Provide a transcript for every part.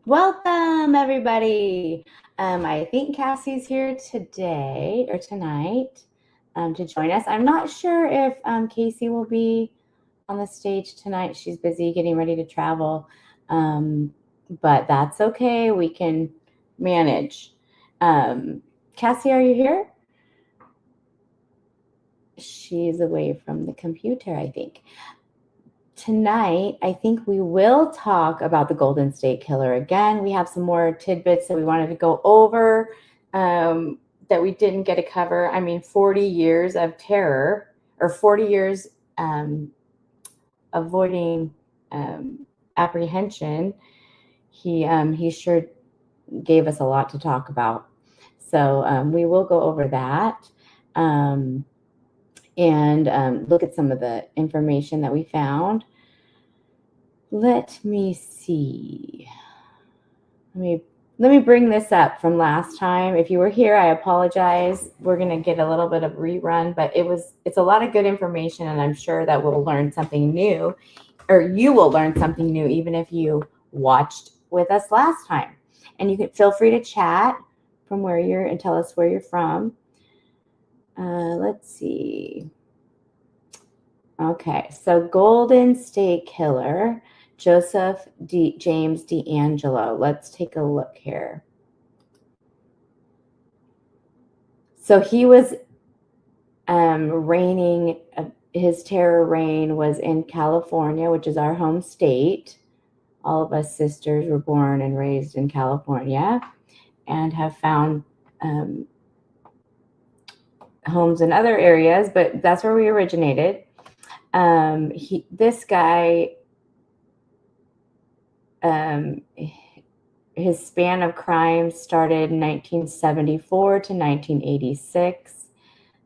Welcome, everybody. I think Cassie's here today or tonight to join us. I'm not sure if Casey will be on the stage tonight. She's busy getting ready to travel, but that's okay. We can manage. Cassie, are you here? She's away from the computer, I think. Tonight, I think we will talk about the Golden State Killer again. We have some more tidbits that we wanted to go over that we didn't get to cover. I mean, 40 years of terror, or 40 years avoiding apprehension. He sure gave us a lot to talk about. So we will go over that and look at some of the information that we found. Let me see. Let me bring this up from last time. If you were here, I apologize. We're going to get a little bit of rerun, but it's a lot of good information, and I'm sure that we'll learn something new, or you will learn something new, even if you watched with us last time. And you can feel free to chat from where you're and tell us where you're from. Let's see. Okay, so Golden State Killer, James DeAngelo. Let's take a look here. So he was reigning, his terror reign was in California, which is our home state. All of us sisters were born and raised in California and have found homes in other areas, but that's where we originated. This guy, his span of crime started in 1974 to 1986,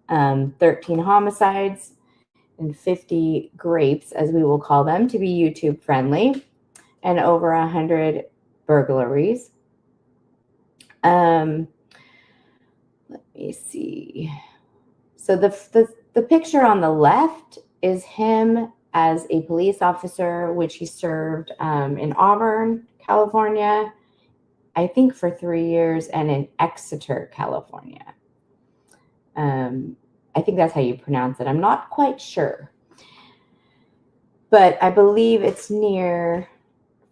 13 homicides and 50 grapes, as we will call them, to be YouTube friendly, and over 100 burglaries. Let me see. So the picture on the left is him as a police officer, which he served in Auburn, California, I think for 3 years, and in Exeter, California. I think that's how you pronounce it. I'm not quite sure. But I believe it's near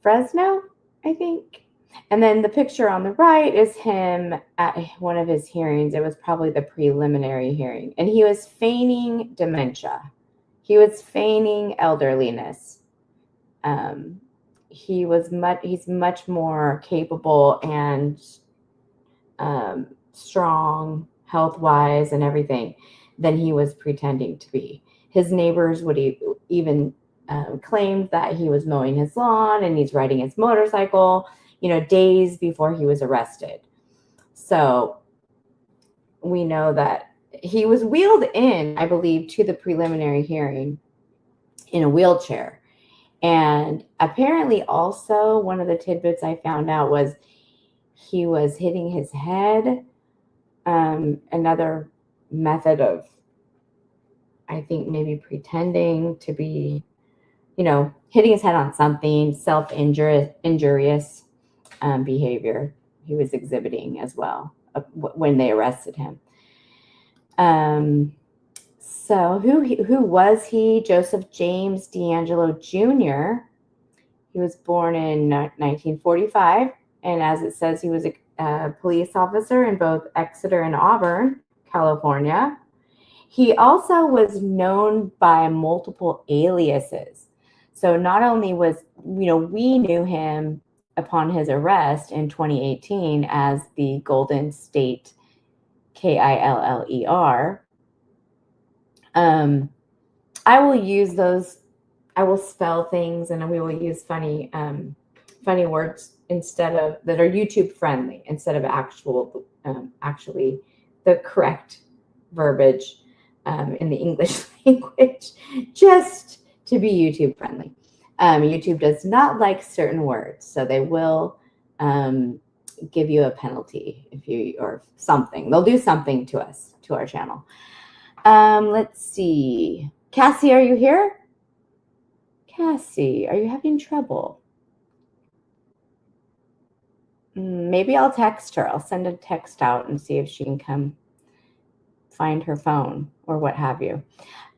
Fresno, I think. And then the picture on the right is him at one of his hearings. It was probably the preliminary hearing. And he was feigning dementia. He was feigning elderliness. He's much more capable and strong health-wise and everything than he was pretending to be. His neighbors would even claimed that he was mowing his lawn and he's riding his motorcycle, days before he was arrested. So we know that he was wheeled in, I believe, to the preliminary hearing in a wheelchair. And apparently also one of the tidbits I found out was he was hitting his head. Another method of, I think, maybe pretending to be, hitting his head on something, self-injurious behavior he was exhibiting as well when they arrested him. So who was he? Joseph James DeAngelo Jr. He was born in 1945, and as it says, he was a police officer in both Exeter and Auburn, California. He also was known by multiple aliases. So not only was, we knew him upon his arrest in 2018 as the Golden State Killer. I will use those. I will spell things, and we will use funny words instead of that are YouTube friendly instead of actually the correct verbiage in the English language, just to be YouTube friendly. YouTube does not like certain words, so they will give you a penalty or something. They'll do something to us, to our channel. Let's see. Cassie, are you here? Cassie, are you having trouble? Maybe I'll text her. I'll send a text out and see if she can come find her phone or what have you.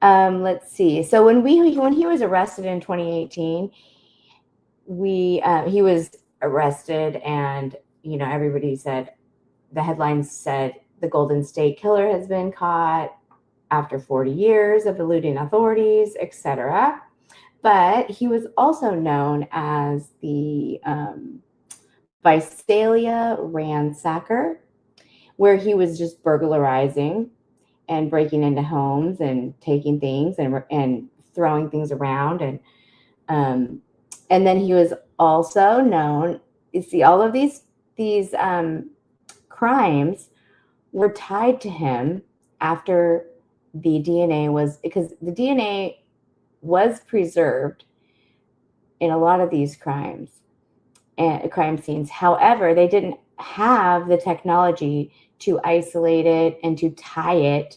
Let's see. So when he was arrested in 2018, he was arrested, and everybody said, the headlines said, the Golden State Killer has been caught after 40 years of eluding authorities, etc. But he was also known as the Visalia Ransacker, where he was just burglarizing and breaking into homes and taking things and throwing things around. And then he was also known, you see, all of these crimes were tied to him after the DNA was, because the DNA was preserved in a lot of these crimes and crime scenes. However, they didn't have the technology to isolate it and to tie it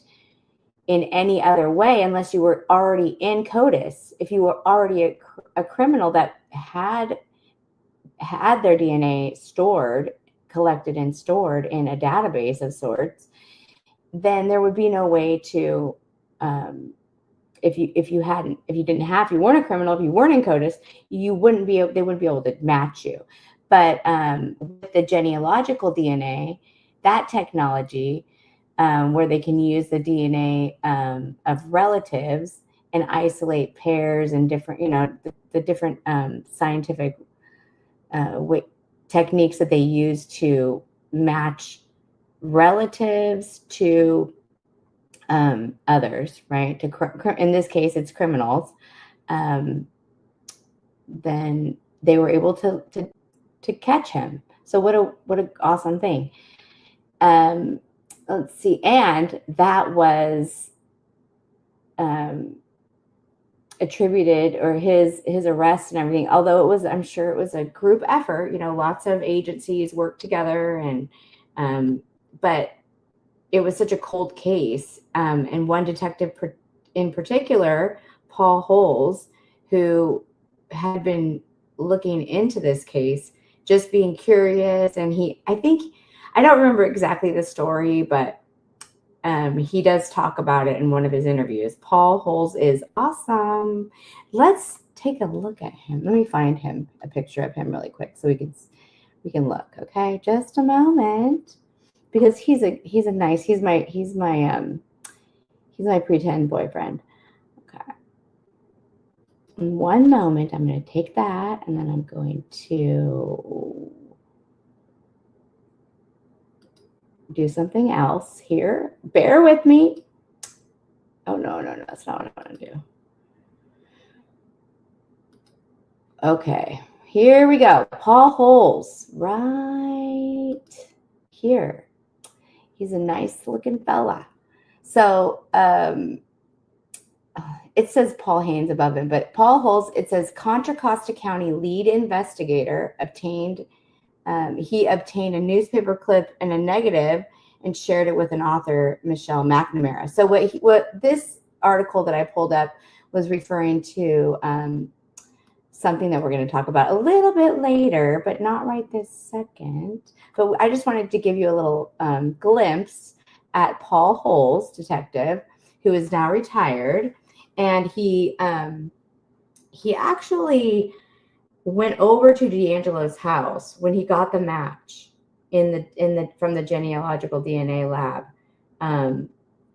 in any other way unless you were already in CODIS. If you were already a criminal that had their DNA collected and stored in a database of sorts, then there would be no way to, if you weren't a criminal, if you weren't in CODIS, they wouldn't be able to match you. But with the genealogical DNA, that technology, where they can use the DNA of relatives and isolate pairs and different, the different scientific techniques that they use to match relatives to others, right? In this case, it's criminals. Then they were able to catch him. So what a awesome thing. Let's see, and that was attributed, or his arrest and everything, although I'm sure it was a group effort, lots of agencies worked together, and but it was such a cold case. And one detective in particular, Paul Holes, who had been looking into this case, just being curious, and I don't remember exactly the story, but he does talk about it in one of his interviews. Paul Holes is awesome. Let's take a look at him. Let me find a picture of him really quick so we can look. Okay, just a moment, because he's my pretend boyfriend. Okay, in one moment, I'm going to take that, and then I'm going to do something else here. Bear with me. Oh, no, that's not what I want to do. Okay, here we go. Paul Holes, right here. He's a nice looking fella. So it says Paul Haynes above him, but Paul Holes, it says Contra Costa County lead investigator obtained a newspaper clip and a negative and shared it with an author, Michelle McNamara. So what this article that I pulled up was referring to something that we're going to talk about a little bit later, but not right this second. But I just wanted to give you a little glimpse at Paul Holes, detective, who is now retired. And he actually went over to DeAngelo's house when he got the match from the genealogical DNA lab.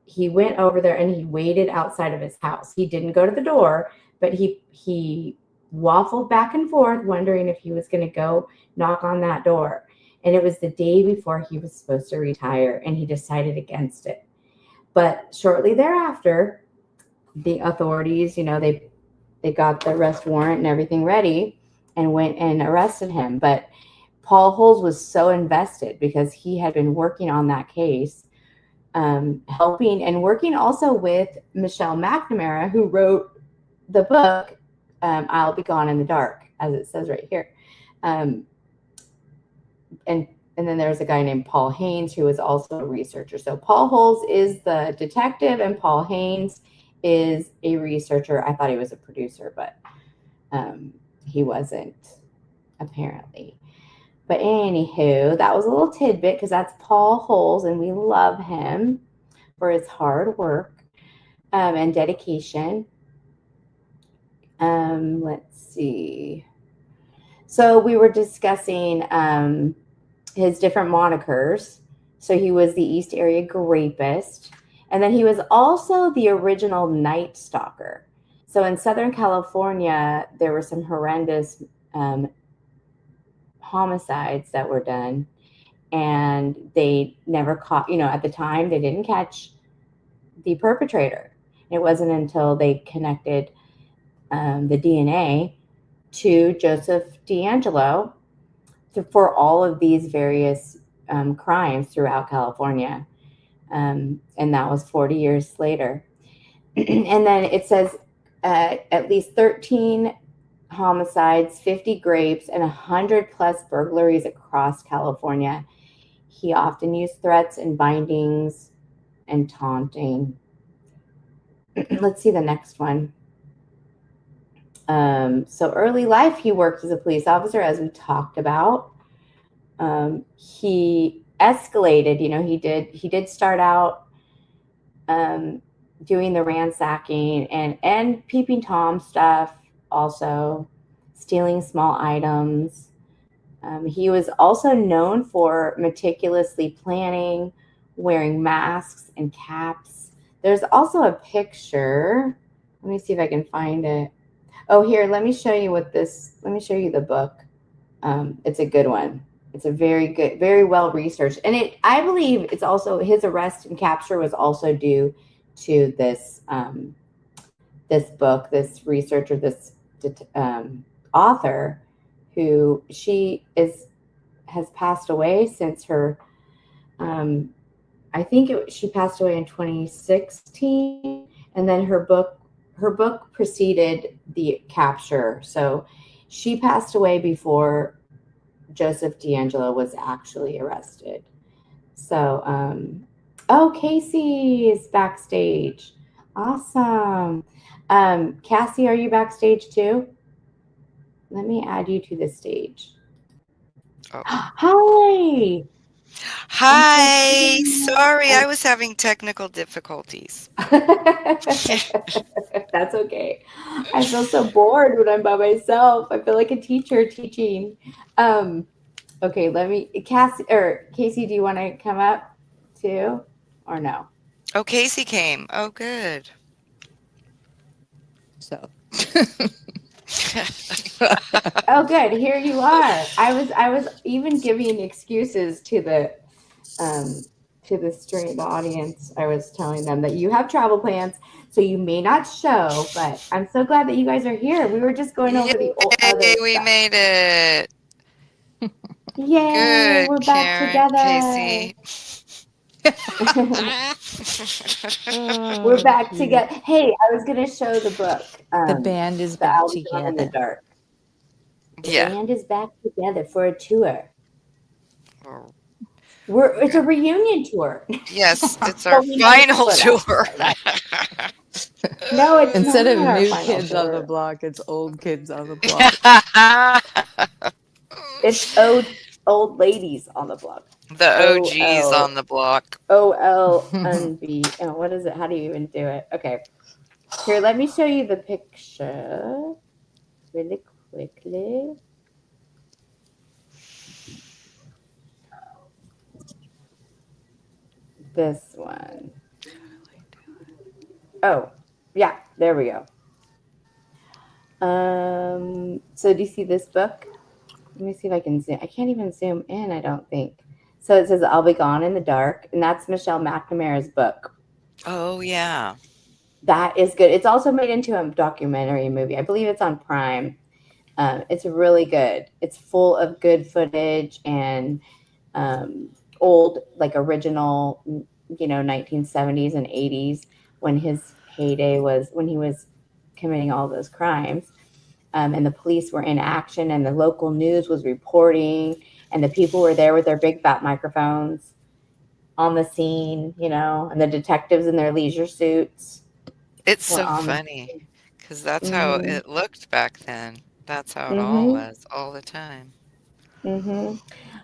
He went over there and he waited outside of his house. He didn't go to the door, but he waffled back and forth, wondering if he was going to go knock on that door. And it was the day before he was supposed to retire, and he decided against it. But shortly thereafter, the authorities, they got the arrest warrant and everything ready and went and arrested him. But Paul Holes was so invested because he had been working on that case, helping and working also with Michelle McNamara, who wrote the book, I'll Be Gone in the Dark, as it says right here. And then there's a guy named Paul Haynes, who is also a researcher. So Paul Holes is the detective and Paul Haynes is a researcher. I thought he was a producer, but he wasn't, apparently. But anywho, that was a little tidbit because that's Paul Holes, and we love him for his hard work and dedication. Let's see. So we were discussing his different monikers. So he was the East Area Rapist, and then he was also the original Night Stalker. So in Southern California, there were some horrendous homicides that were done, and they never caught, at the time, they didn't catch the perpetrator. It wasn't until they connected the DNA to Joseph DeAngelo for all of these various crimes throughout California. And that was 40 years later. And then it says at least 13 homicides, 50 rapes, and 100 plus burglaries across California. He often used threats and bindings and taunting. Let's see the next one. So early life, he worked as a police officer, as we talked about. He escalated. He did start out doing the ransacking and peeping Tom stuff, also stealing small items. He was also known for meticulously planning, wearing masks and caps. There's also a picture. Let me see if I can find it. Oh, here, let me show you the book. It's a good one. It's a very good, very well researched. And I believe it's also, his arrest and capture was also due to this this book, this researcher, this author, who has passed away since her, I think she passed away in 2016, and then her book preceded the capture. So she passed away before Joseph DeAngelo was actually arrested. So, Casey is backstage. Awesome. Cassie, are you backstage too? Let me add you to the stage. Oh. Hi. Hi. Sorry, I was having technical difficulties. That's okay. I feel so bored when I'm by myself. I feel like a teacher teaching. Okay, Casey, do you want to come up too, or no? Oh, Casey came. Oh, good. So Oh, good. Here you are. I was even giving excuses to the stream audience. I was telling them that you have travel plans, so you may not show. But I'm so glad that you guys are here. We were just going over the other Yay, we stuff. made it. Yay, Good, we're back Karen, together. Casey. We're oh, back cute. together. Hey, I was gonna show the book, The band is The back Albatross in the together. Dark. The Yeah. band is back together for a tour. Oh, It's a yeah. reunion tour. Yes, it's our But we never final split up. tour. Right. No, it's Instead of not our new final kids on the tour. block, it's old kids on the block. It's old ladies on the block. The O OGs L on the block. OLNB. Oh, what is it? How do you even do it? Okay. Here, let me show you the picture really quickly. This one. Oh, yeah, there we go. So do you see this book? Let me see if I can zoom. I can't even zoom in, I don't think. So it says I'll Be Gone in the Dark, and that's Michelle McNamara's book. Oh, yeah. That is good. It's also made into a documentary movie. I believe it's on Prime. It's really good. It's full of good footage and old, like original, 1970s and 80s, when his heyday was, when he was committing all those crimes. And the police were in action, and the local news was reporting, and the people were there with their big fat microphones on the scene, and the detectives in their leisure suits It's were so on the funny because that's how scene. it looked back then. That's how it all Hmm. was all the time. Mm-hmm.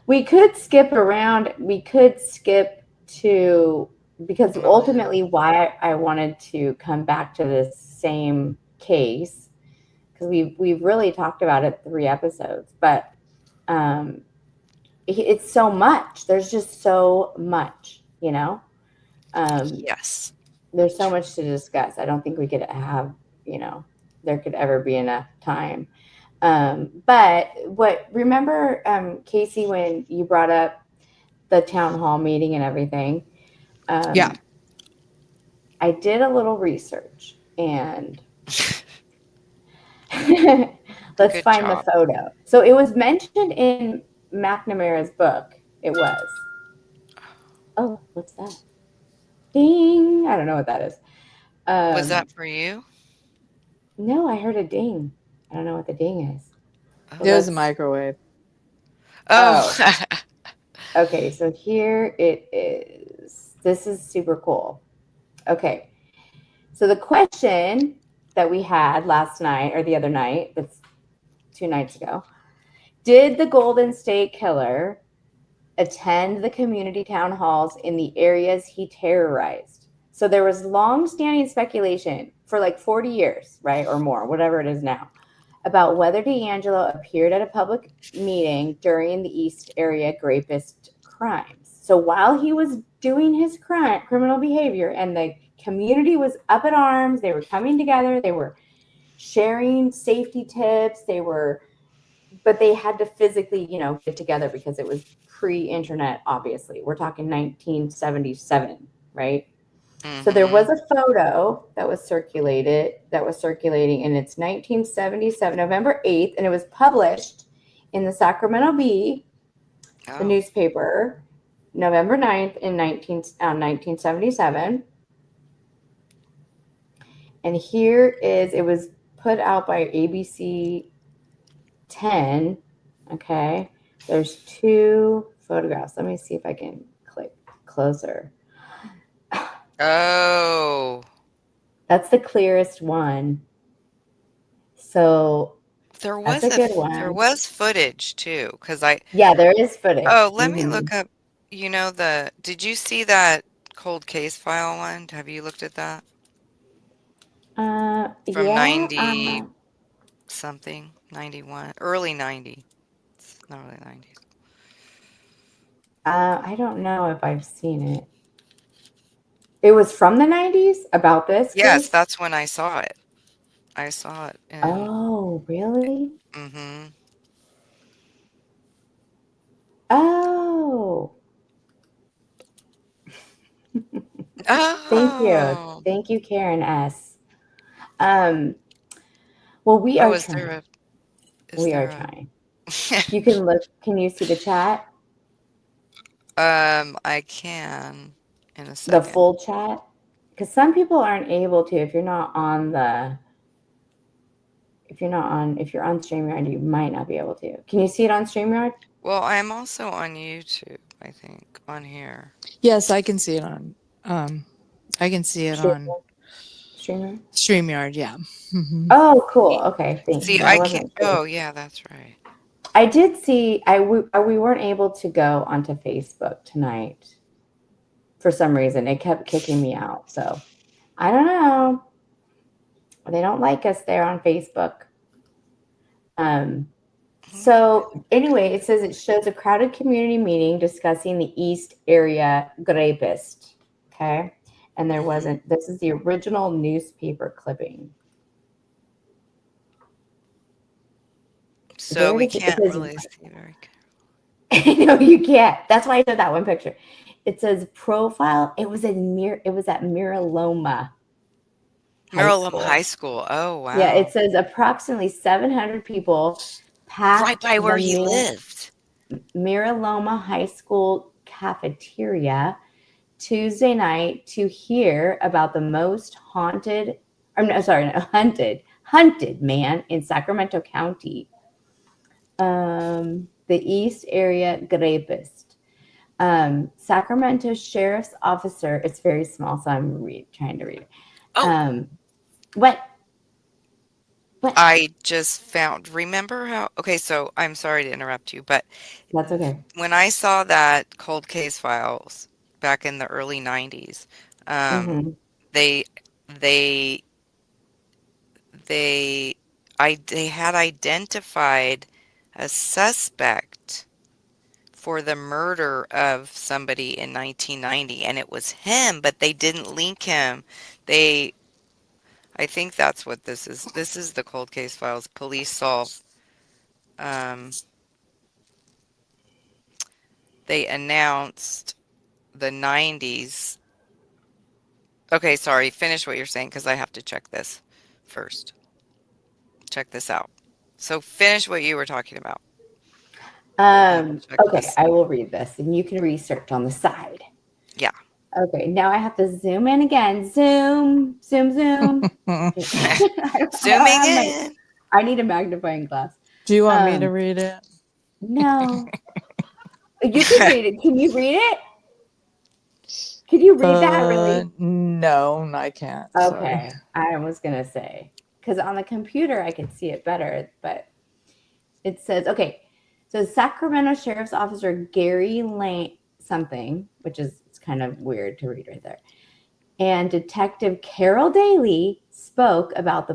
We could skip around. We could skip to, because Oh, yeah. ultimately why I wanted to come back to this same case, because we've really talked about it 3 episodes, but um, it's so much. There's just so much, you know. Yes. There's so much to discuss. I don't think we could have, there could ever be enough time. But remember, Casey, when you brought up the town hall meeting and everything, Yeah. I did a little research and let's Good find the job. photo. So it was mentioned in McNamara's book. It was. Oh, what's that? Ding. I don't know what that is. Was Um, that for you? no, I heard a ding. I don't know what the ding is. So It was a Oh. microwave. Oh, Oh. okay. So here it is. This is super cool. Okay. So the question that we had last night or the other night, that's 2 nights ago, did the Golden State Killer attend the community town halls in the areas he terrorized? So there was long-standing speculation for like 40 years, right, or more, whatever it is now, about whether DeAngelo appeared at a public meeting during the East Area Rapist crimes. So while he was doing his criminal behavior and the community was up at arms, they were coming together, they were sharing safety tips, but they had to physically, get together because it was pre-internet, obviously. We're talking 1977, right? So there Mm-hmm. was a photo that was circulating, and it's 1977, November 8th, and it was published in the Sacramento Bee, the Oh. newspaper, November 9th in 1977. And it was put out by ABC 10. Okay. There's 2 photographs. Let me see if I can click closer. Oh. That's the clearest one. So There that's was a a good there one. was footage too, because Yeah, there is footage. let me look up, did you see that cold case file one? Have you looked at that? From Yeah. 90 something, 91, early 90s, not really 90s. I don't know if I've seen it. It was from the 90s about this Yes, case. that's when I saw it. I saw it in, Oh, really? mm-hmm. Oh, thank you. Oh. Thank you, Karen S. Um, well, we Oh, are is there trying. a is We are there a trying. You can look. Can you see the chat? I can in a The second. full chat? Because some people aren't able to. If you're on StreamYard, you might not be able to. Can you see it on StreamYard? Well, I'm also on YouTube, I think, on here. Yes, I can see it on. I can see it on StreamYard? StreamYard. Yeah. Hmm. Oh, cool. Okay, thanks. See, I I can't. wasn't sure. Oh, yeah, that's right. I did see. We weren't able to go onto Facebook tonight for some reason. It kept kicking me out. So I don't know. They don't like us there on Facebook. Um, So anyway, it says it shows a crowded community meeting discussing the East Area Rapist. Okay. And there Mhm. wasn't, this is the original newspaper clipping. So There it we is. It can't says, really see very no, you can't. That's why I showed that one picture. It says profile. It was at Miraloma High Maryland School. High School. Oh, Yeah, it wow. says approximately 700 people Right packed by the where he lived. Miraloma High School cafeteria Tuesday night to hear about the most hunted man in Sacramento County, the East Area Rapist. Sacramento Sheriff's Officer, it's very small, so I'm trying to read it. Oh, What? But I just found, remember how, okay, so I'm sorry to interrupt you, but that's okay. when I saw that cold case files back in the early 90s, um, Hmm. they, they, they had identified a suspect for the murder of somebody in 1990, and it was him, but they didn't link him. They, I think that's what this is. This is the cold case files. Police solve. Um, they announced the 90s. Okay, sorry. Finish what you're saying because I have to check this first. Check this out. So finish what you were talking about, and I'll check Okay, this. I will read this and you can research on the side. Yeah. Okay, now I have to zoom in again. Zoom, zoom, zoom. I don't Zooming have my, in. I need a magnifying glass. Do you want me to Um, read it? no. You can read it. Can you read it? Can you read that really? No, I can't. Sorry. Okay, I was gonna say, because on the computer I could see it better, but it says, okay, so Sacramento Sheriff's Officer Gary Lane something, which is it's kind of weird to read right there, and Detective Carol Daly spoke about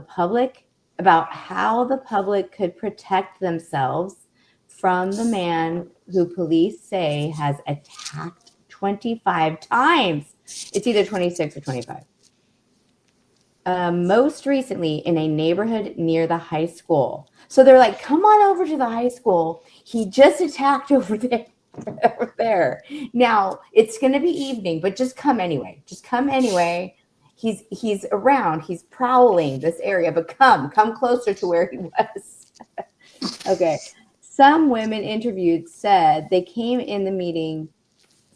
how the public could protect themselves from the man who police say has attacked 25 times. It's either 26 or 25. Most recently in a neighborhood near the high school. So they're like, come on over to the high school. He just attacked over there. Over there. Now it's gonna be evening, but just come anyway. Just come anyway. He's around, he's prowling this area, but come closer to where he was. Okay. Some women interviewed said they came in the meeting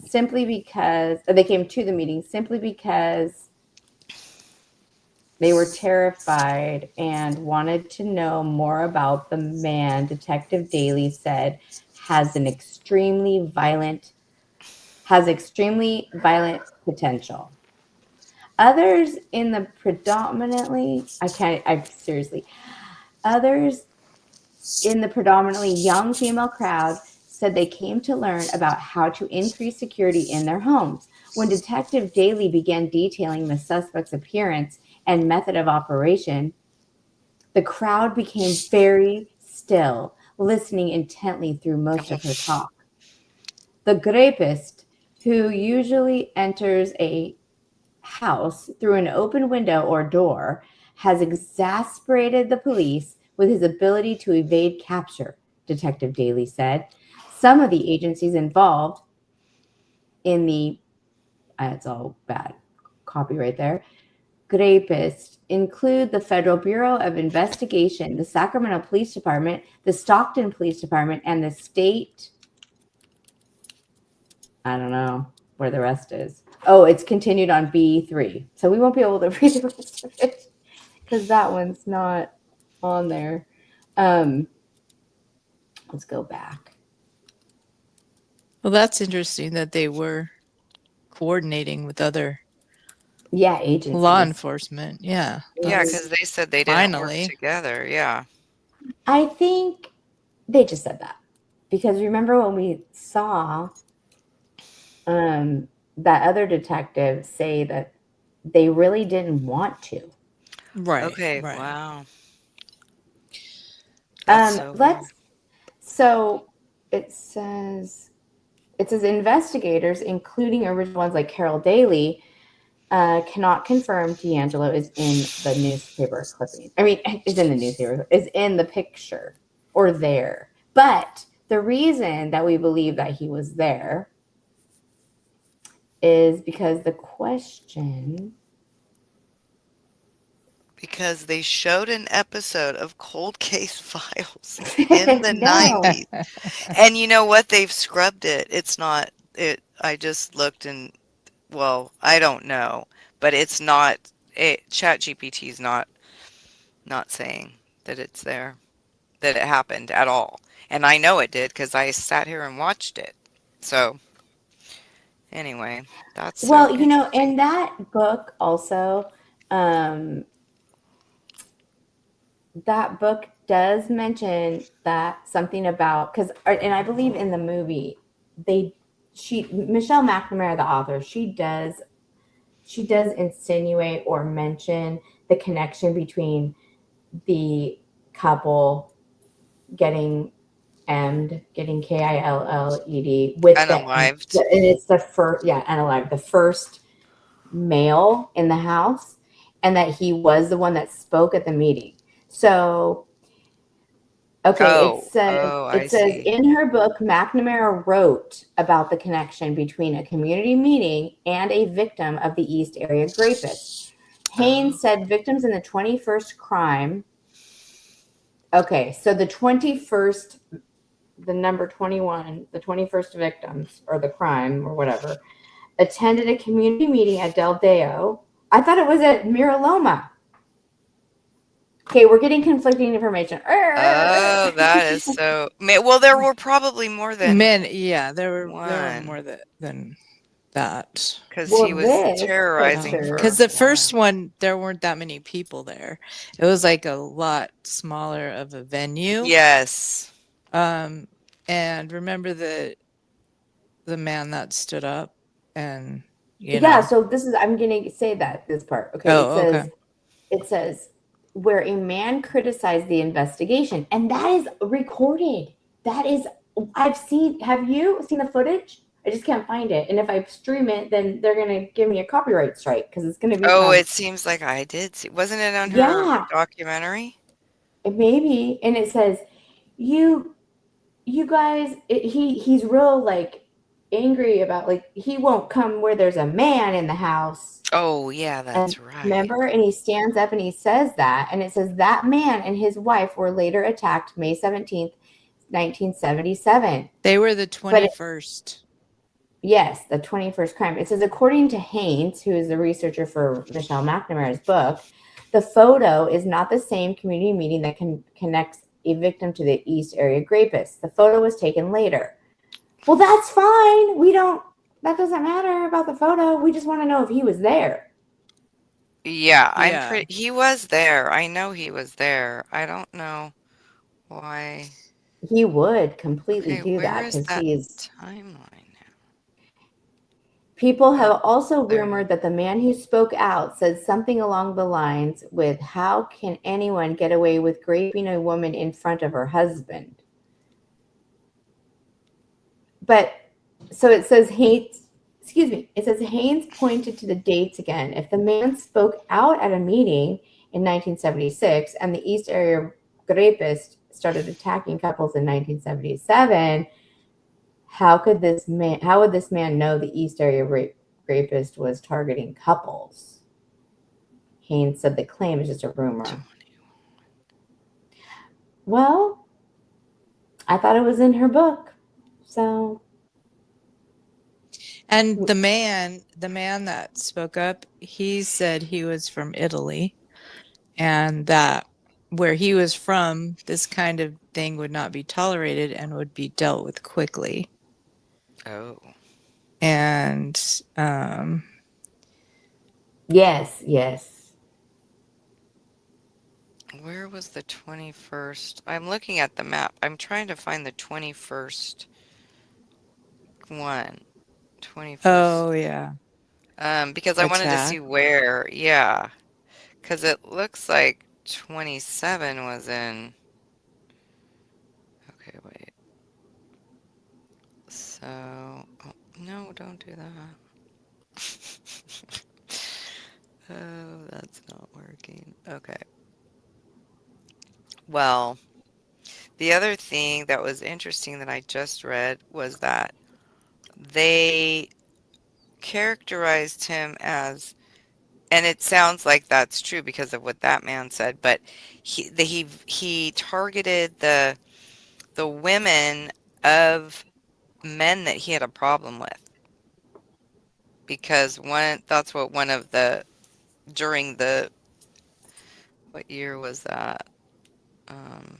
simply because they came to the meeting simply because they were terrified and wanted to know more about the man Detective Daly said has extremely violent potential. Others in the others in the predominantly young female crowd said they came to learn about how to increase security in their homes. When Detective Daly began detailing the suspect's appearance and method of operation, the crowd became very still, listening intently through most of her talk. The rapist, who usually enters a house through an open window or door, has exasperated the police with his ability to evade capture, Detective Daly said. Some of the agencies involved in the, it's all bad copyright there, rapist include the Federal Bureau of Investigation, the Sacramento Police Department, the Stockton Police Department, and the state. I don't know where the rest is. Oh, it's continued on B3. So we won't be able to read the rest of it because that one's not on there. Let's go back. Well, that's interesting that they were coordinating with other Yeah, law agencies. enforcement. Yeah, Yeah, that's because they said they didn't work finally. together. Yeah. I think they just said that because remember when we saw that other detective say that they really didn't want to. Right, Okay. right. Wow. That's so weird. Let's. So it says investigators, including original ones like Carol Daly, cannot confirm DeAngelo is in the newspaper clipping. I mean, is in the newspaper, is in the picture or there. But the reason that we believe that he was there is because the question. Because they showed an episode of Cold Case Files in the No. 90s. And you know what? They've scrubbed it. It's not it I just looked and well, I don't know, but it's not ChatGPT is not saying that it's there, that it happened at all. And I know it did because I sat here and watched it. So, anyway, that's so Well, interesting. in that book also, um, that book does mention that something about because, and I believe in the movie, Michelle McNamara, the author, she does insinuate or mention the connection between the couple getting getting Killed with Unalived. and it's the first, yeah, unalive, the first male in the house, and that he was the one that spoke at the meeting. So, okay, it Oh, says oh, I it says see. in her book, McNamara wrote about the connection between a community meeting and a victim of the East Area rapist. Oh, Haynes said victims in the 21st crime. Okay, so the 21st, the number 21, the 21st victims or the crime or whatever, attended a community meeting at Del Deo. I thought it was at Miraloma. Okay, we're getting conflicting information. oh, that is so. Well, there were probably more than Men, yeah, there were one more than that. because he Well, was this terrorizing picture, for Because the one. first one, there weren't that many people there. It was like a lot smaller of a venue. Yes. Um, and remember the man that stood up and yeah. So this is, I'm gonna say that this part. Okay, oh, okay. it says where a man criticized the investigation, and that is recorded. That is, I've seen. Have you seen the footage? I just can't find it, and if I stream it, then they're gonna give me a copyright strike because it's gonna be Oh, from, it seems like I did see. Wasn't it on her yeah, documentary? maybe, and it says you you guys, he's real like angry about, like, he won't come where there's a man in the house. Oh, yeah, And that's right. remember, and he stands up and he says that, and it says that man and his wife were later attacked May 17th, 1977. They were the But 21st. yes, the 21st crime. It says, according to Haynes, who is the researcher for Michelle McNamara's book, the photo is not the same community meeting that connects a victim to the East Area rapist. The photo was taken later. Well, that's fine. That doesn't matter about the photo. We just want to know if he was there. Yeah, Yeah. he was there. I know he was there. I don't know why. He would completely Okay, do where that is because that he's. timeline now? People Oh, have also there it is. rumored that the man who spoke out said something along the lines with, "How can anyone get away with raping a woman in front of her husband?" But so it says Haynes, excuse me, it says Haynes pointed to the dates again. If the man spoke out at a meeting in 1976 and the East Area rapist started attacking couples in 1977, how would this man know the East Area rapist was targeting couples? Haynes said the claim is just a rumor. Well, I thought it was in her book. So, And the man that spoke up, he said he was from Italy and that where he was from, this kind of thing would not be tolerated and would be dealt with quickly. Oh, And yes, yes. where was the 21st? I'm looking at the map. I'm trying to find the 21st one. 21st. oh yeah, Because I wanted to see attack. where. Yeah, because it looks like 27 was in. Okay, wait. So, oh, no, don't do that. Oh, that's not working. Okay. Well, the other thing that was interesting that I just read was that they characterized him as, and it sounds like that's true because of what that man said, but he targeted the women of men that he had a problem with because one that's what one of the during the what year was that? Um,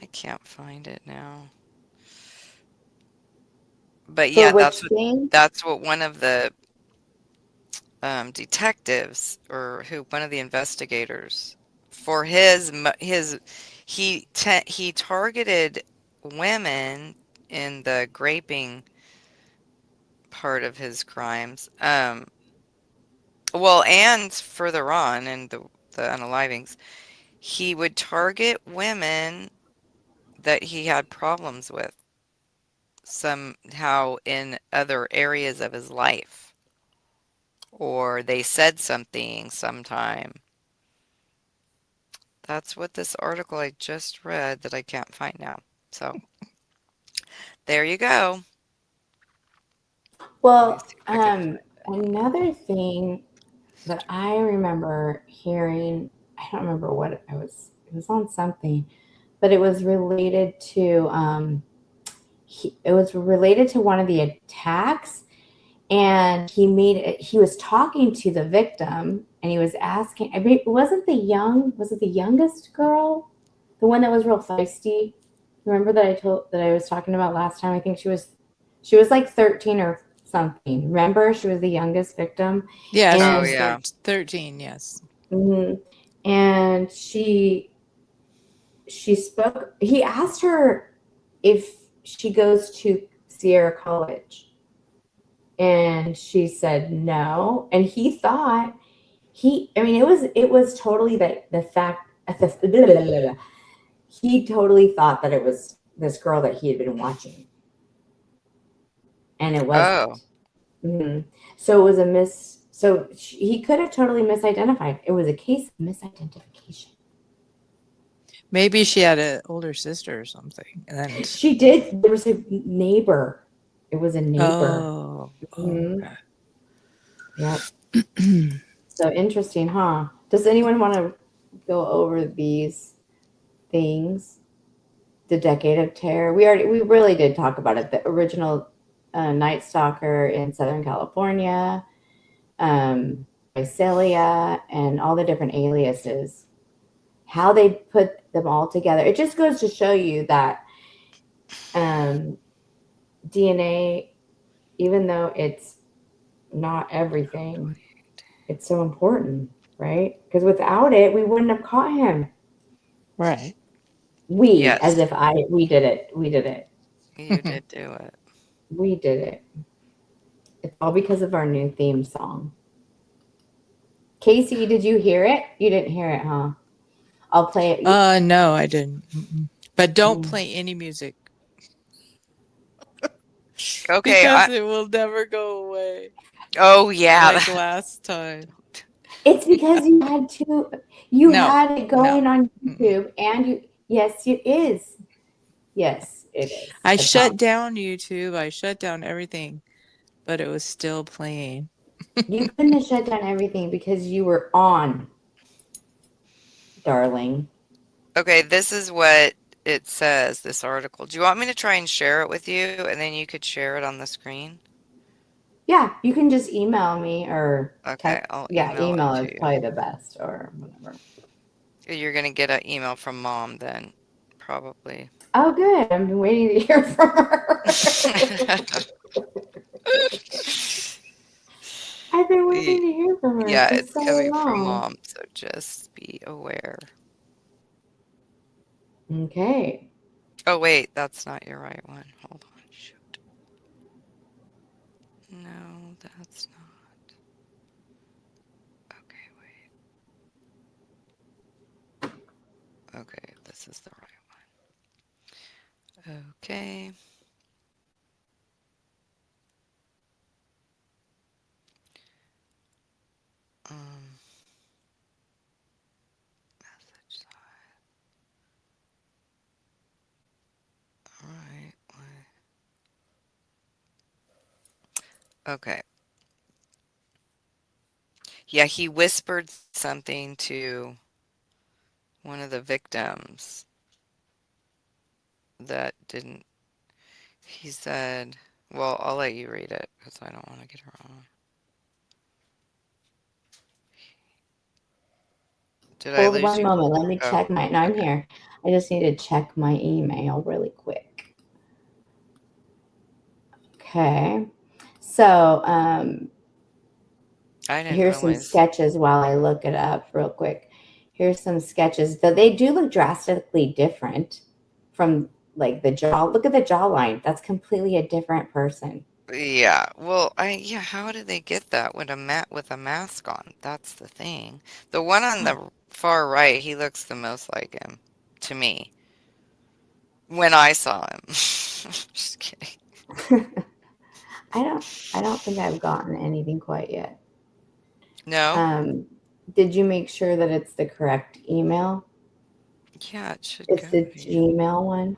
I can't find it now. But For yeah, which thing? that's what one of the detectives or who one of the investigators for he targeted women in the raping part of his crimes. Well, and further on in the unalivings, he would target women that he had problems with somehow in other areas of his life, or they said something sometime. That's what this article I just read that I can't find now. So there you go. Let me Well, see if I can find it. another thing that I remember hearing, I don't remember what it was on something, but it was related to it was related to one of the attacks, and he was talking to the victim, and he was asking, I mean, was it the youngest girl, the one that was real feisty? Remember that I was talking about last time? I think she was like 13 or something. Remember, she was the youngest victim, Yeah, she Oh and was yeah. 13, yes. mhm, and she spoke. He asked her if she goes to Sierra College, and she said no. And he thought I mean, it was totally the fact. He totally thought that it was this girl that he had been watching, and it Oh. wasn't. Hmm. So it was a miss. So he could have totally misidentified. It was a case of misidentification. Maybe she had an older sister or something. And She did. There was a neighbor. It was a neighbor. oh, Hmm. okay. Yep. So interesting, huh? Does anyone want to go over these things? The Decade of Terror. We really did talk about it. The original Night Stalker in Southern California, Visalia, and all the different aliases. How they put them all together. It just goes to show you that um, DNA, even though it's not everything, it's so important, right? Because without it, we wouldn't have caught him. Right. We, as Yes, if we did it. We did it. you did do it. We did it. It's all because of our new theme song. Casey, did you hear it? You didn't hear it, huh? I'll play it. No, I didn't. But don't Mm. play any music Okay, because it will never go away oh yeah. like last time. It's because you No, had it no. going on Mm-mm. YouTube, and yes, it is. Yes, it is. I I shut promise. down YouTube. I shut down everything, but it was still playing. You couldn't have shut down everything because you were on, darling. Okay, this is what it says, this article. Do you want me to try and share it with you and then you could share it on the screen? Yeah, you can just email me or Okay, text. I'll Yeah, email it email to is you. probably the best or whatever. You're gonna get an email from mom then, probably. Oh, good. I've been waiting to hear from her. I've been Y- waiting to hear from her Yeah, for it's so coming from long. mom, so just be aware. Okay. Oh wait, that's not your right one. Hold on, shoot. No, that's not. Okay, wait. Okay, this is the right one. Okay. Um, message side. All right. Okay. Yeah, he whispered something to one of the victims that didn't. He said, well, I'll let you read it because I don't want to get it wrong. Did I Hold lose one you? moment. Let me Oh, check my. No, I'm okay. here. I just need to check my email really quick. Okay. So I didn't here's some realize. sketches while I look it up real quick. Here's some sketches. Though they do look drastically different from like the jaw. Look at the jawline. That's completely a different person. Yeah. Well, yeah, how did they get that with a mask on? That's the thing. The one on the far right, he looks the most like him to me when I saw him. Just kidding. I don't think I've gotten anything quite yet. No? Did you make sure that it's the correct email? Yeah, it should It's go the here. Gmail one.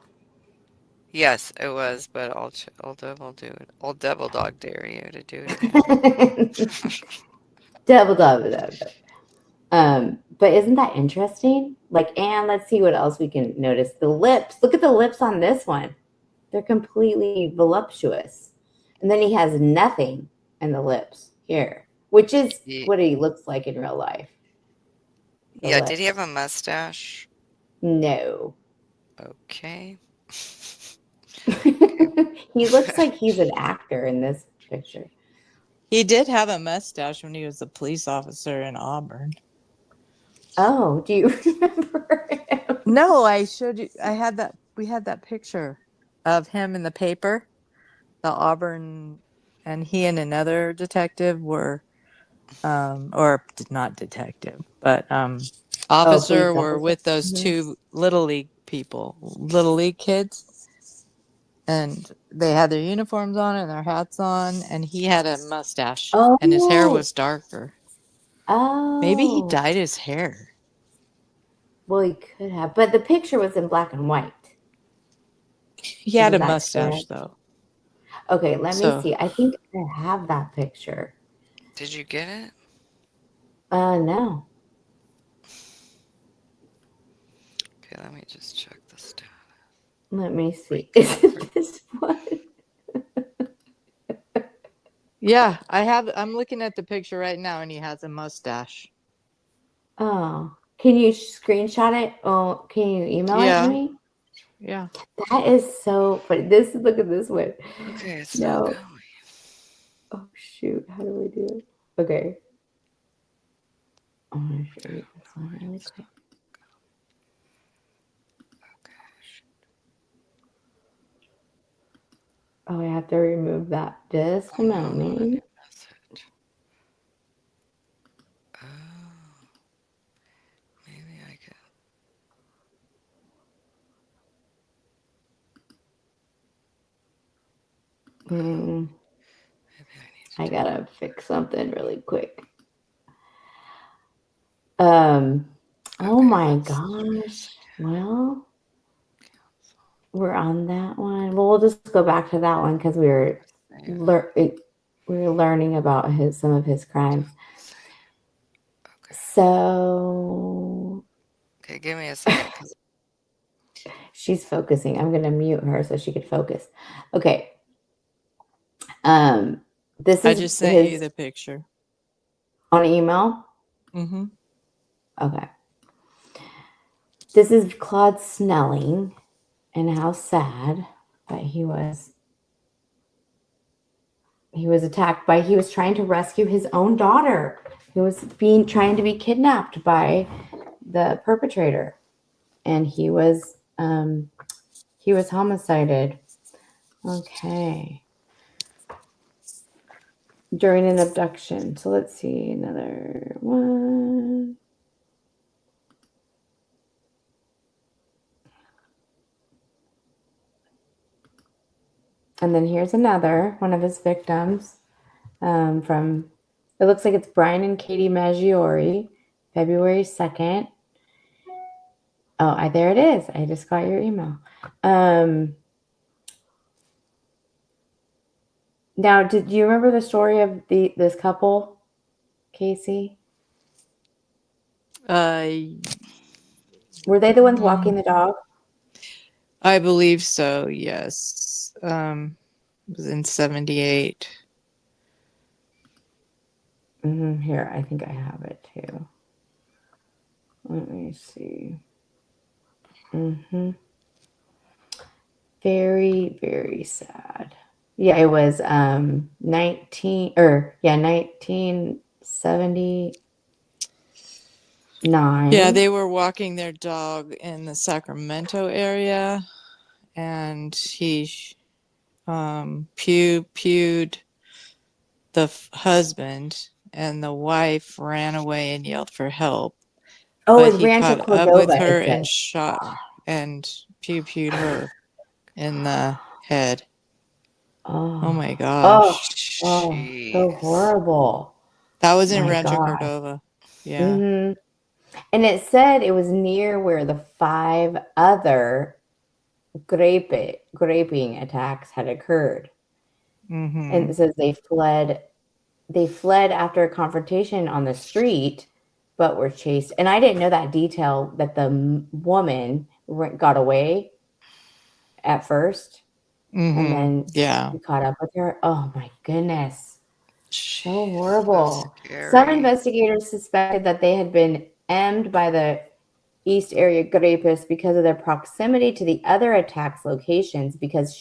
Yes, it was, but I'll double do it. I'll double dog dare you to do it again. Double, double, double. But isn't that interesting? Like, and let's see what else we can notice. The lips. Look at the lips on this one. They're completely voluptuous. And then he has nothing in the lips here, which is what he looks like in real life. Yeah, did he have a mustache? No. Okay. He looks like he's an actor in this picture. He did have a mustache when he was a police officer in Auburn. Oh, do you remember him? No, I showed you. We had that picture of him in the paper. The Auburn, and he and another detective were, or not detective, but officer were with those two Little League people, Little League kids. And they had their uniforms on and their hats on, and he had a mustache, and his hair was darker. Oh. Maybe he dyed his hair. Well, he could have, but the picture was in black and white. He had a mustache, though. Okay, let me see. I think I have that picture. Did you get it? No. Okay, let me just check the status. Let me see. Is it this one? Yeah, I'm looking at the picture right now, and he has a mustache. Oh, can you screenshot it? Oh, can you email it to me? Yeah. That is so funny. Look at this one. Okay, it's not going. Oh shoot, how do we do it? Okay. I'm gonna show you this one really quick. Oh, I have to remove that just a moment. Oh, maybe I can. Maybe I gotta fix something really quick. Oh my gosh. Well, we're on that one. Well, we'll just go back to that one because we were learning about some of his crimes. So, okay, give me a second. She's focusing. I'm gonna mute her so she could focus. Okay. This is I just sent you the picture on email. Mm-hmm. Okay. This is Claude Snelling, and how sad that he was attacked by. He was trying to rescue his own daughter. He was trying to be kidnapped by the perpetrator, and he was homicided. Okay. During an abduction. So let's see another one. And then here's another one of his victims from, it looks like it's Brian and Katie Maggiore, February 2nd. Oh, there it is. I just got your email. Now, did you remember the story of this couple, Casey? Were they the ones walking the dog? I believe so, yes. It was in 78. Here, I think I have it too. Let me see. Very, very sad. Yeah, it was 1970. 9. Yeah, they were walking their dog in the Sacramento area, and he pewed the husband, and the wife ran away and yelled for help. Oh, But it's he Rancho caught up with Cordova, her it and says. shot and pewed her in the head. Oh my Oh, gosh. so Jeez. horrible. That was in My Rancho God. Cordova. Yeah. hmm And it said it was near where the 5 other graping attacks had occurred. And Mm-hmm. it says they fled after a confrontation on the street, but were chased. And I didn't know that detail that the woman got away at first, and Mm-hmm. then Yeah. he caught up with her. Oh my goodness. So Jeez, that's horrible. Some scary. investigators suspected that they had been aimed by the East Area Rapist because of their proximity to the other attacks locations, because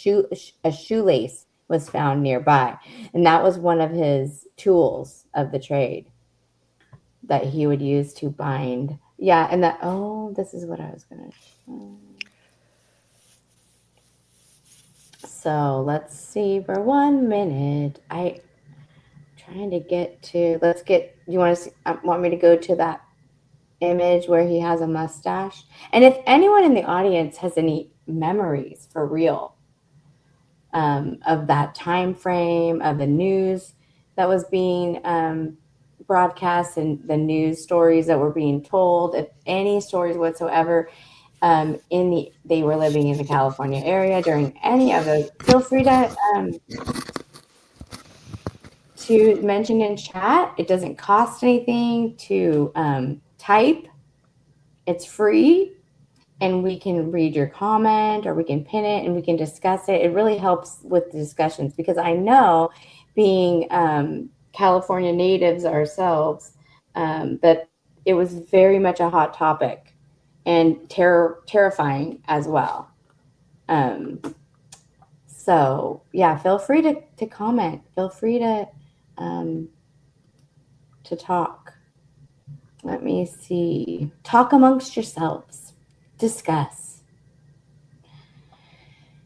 a shoelace was found nearby. And that was one of his tools of the trade that he would use to bind. Yeah, and that, this is what I was going to show. So let's see for 1 minute. Trying to get to, you want to want me to go to that image where he has a mustache? And if anyone in the audience has any memories for real of that time frame of the news that was being broadcast and the news stories that were being told, if any stories whatsoever, they were living in the California area during any of those, feel free to mention in chat. It doesn't cost anything to type. It's free, and we can read your comment, or we can pin it and we can discuss it. It really helps with the discussions, because I know, being California natives ourselves, that it was very much a hot topic and terrifying as well. Um, so yeah, feel free to comment. Feel free to talk. Let me see. Talk amongst yourselves. Discuss.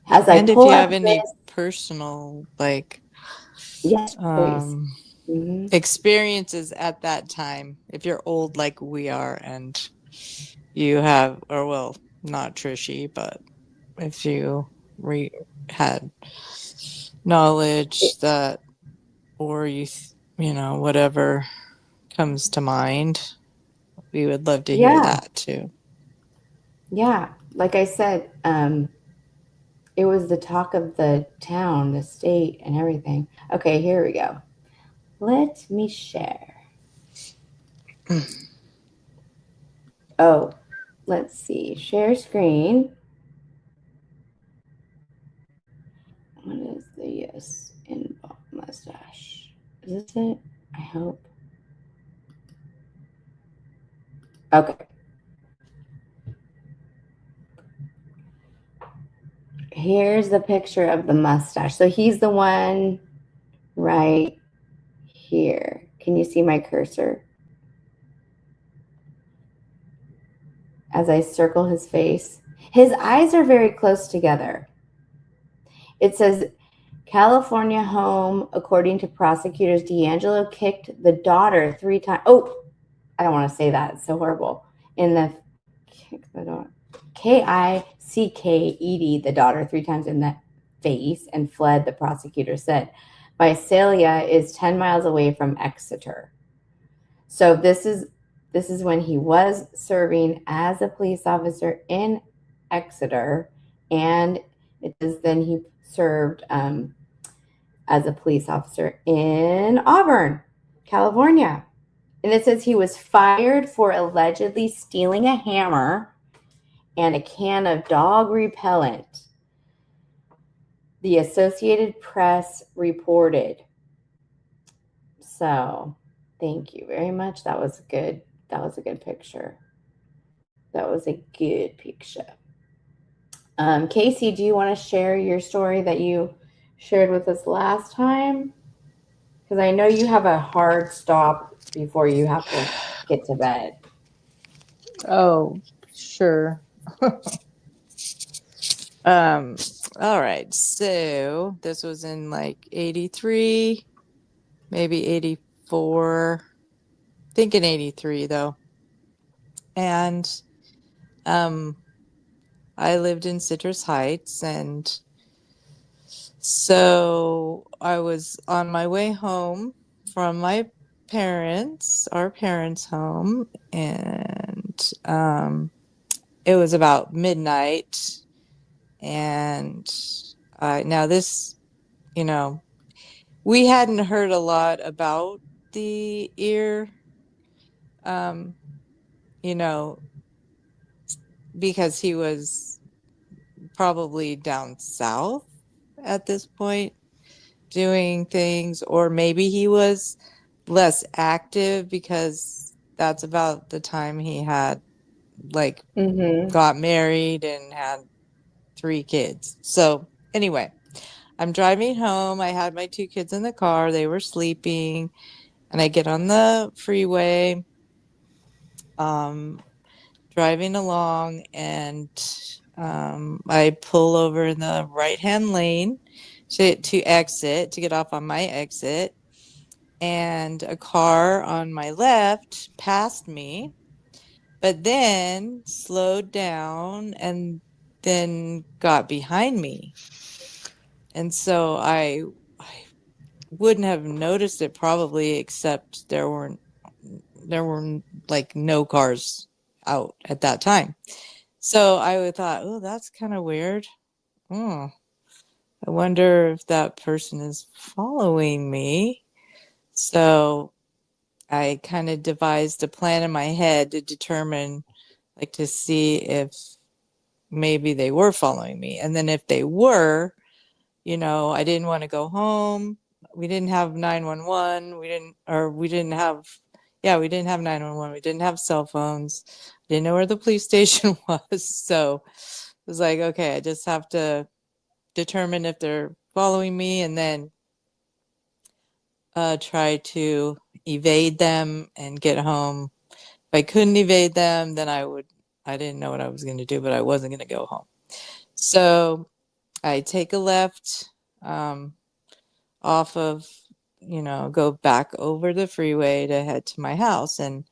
As I And if pull you up have any this, personal, like, yes, please. Mm-hmm. experiences at that time, if you're old like we are, and you have, or well, not Trishy, but if you had knowledge that, or whatever comes to mind, we would love to hear Yeah, that too. yeah. Like I said, it was the talk of the town, the state, and everything. Okay, here we go. Let me share. Oh, let's see. Share screen. What is the yes in mustache? Is this it? I hope. Okay. Here's the picture of the mustache. So he's the one right here. Can you see my cursor? As I circle his face. His eyes are very close together. It says, California home, according to prosecutors, DeAngelo kicked the daughter 3 times. Oh, I don't want to say that. It's so horrible. Kick the daughter. Kicked the daughter 3 times in the face and fled, the prosecutor said. Visalia is 10 miles away from Exeter. So this is when he was serving as a police officer in Exeter, and it is then he served as a police officer in Auburn, California. And it says he was fired for allegedly stealing a hammer and a can of dog repellent. The Associated Press reported. So, thank you very much. That was good. That was a good picture. That was a good picture. Casey, do you want to share your story that you shared with us last time? Because I know you have a hard stop before you have to get to bed. Oh, sure. All right. So this was in like 83, maybe 84. Thinking 83 though. And I lived in Citrus Heights, and so I was on my way home from our parents' home, and it was about midnight. And now this, you know, we hadn't heard a lot about the ear, um, you know, because he was probably down south at this point doing things, or maybe he was less active because that's about the time he had like Mm-hmm. got married and had 3 kids. So anyway, I'm driving home. I had my 2 kids in the car. They were sleeping, and I get on the freeway, um, driving along, and I pull over in the right-hand lane to exit, to get off on my exit, and a car on my left passed me, but then slowed down and then got behind me. And so I wouldn't have noticed it probably, except there were like no cars out at that time. So I thought, oh, that's kind of weird. Oh, I wonder if that person is following me. So I kind of devised a plan in my head to determine, like, to see if maybe they were following me. And then if they were, I didn't want to go home. We didn't have 911. We didn't have 911. We didn't have cell phones. Didn't know where the police station was. So it was like, okay, I just have to determine if they're following me, and then try to evade them and get home. If I couldn't evade them, then I didn't know what I was going to do, but I wasn't going to go home. So I take a left, off of, go back over the freeway to head to my house. And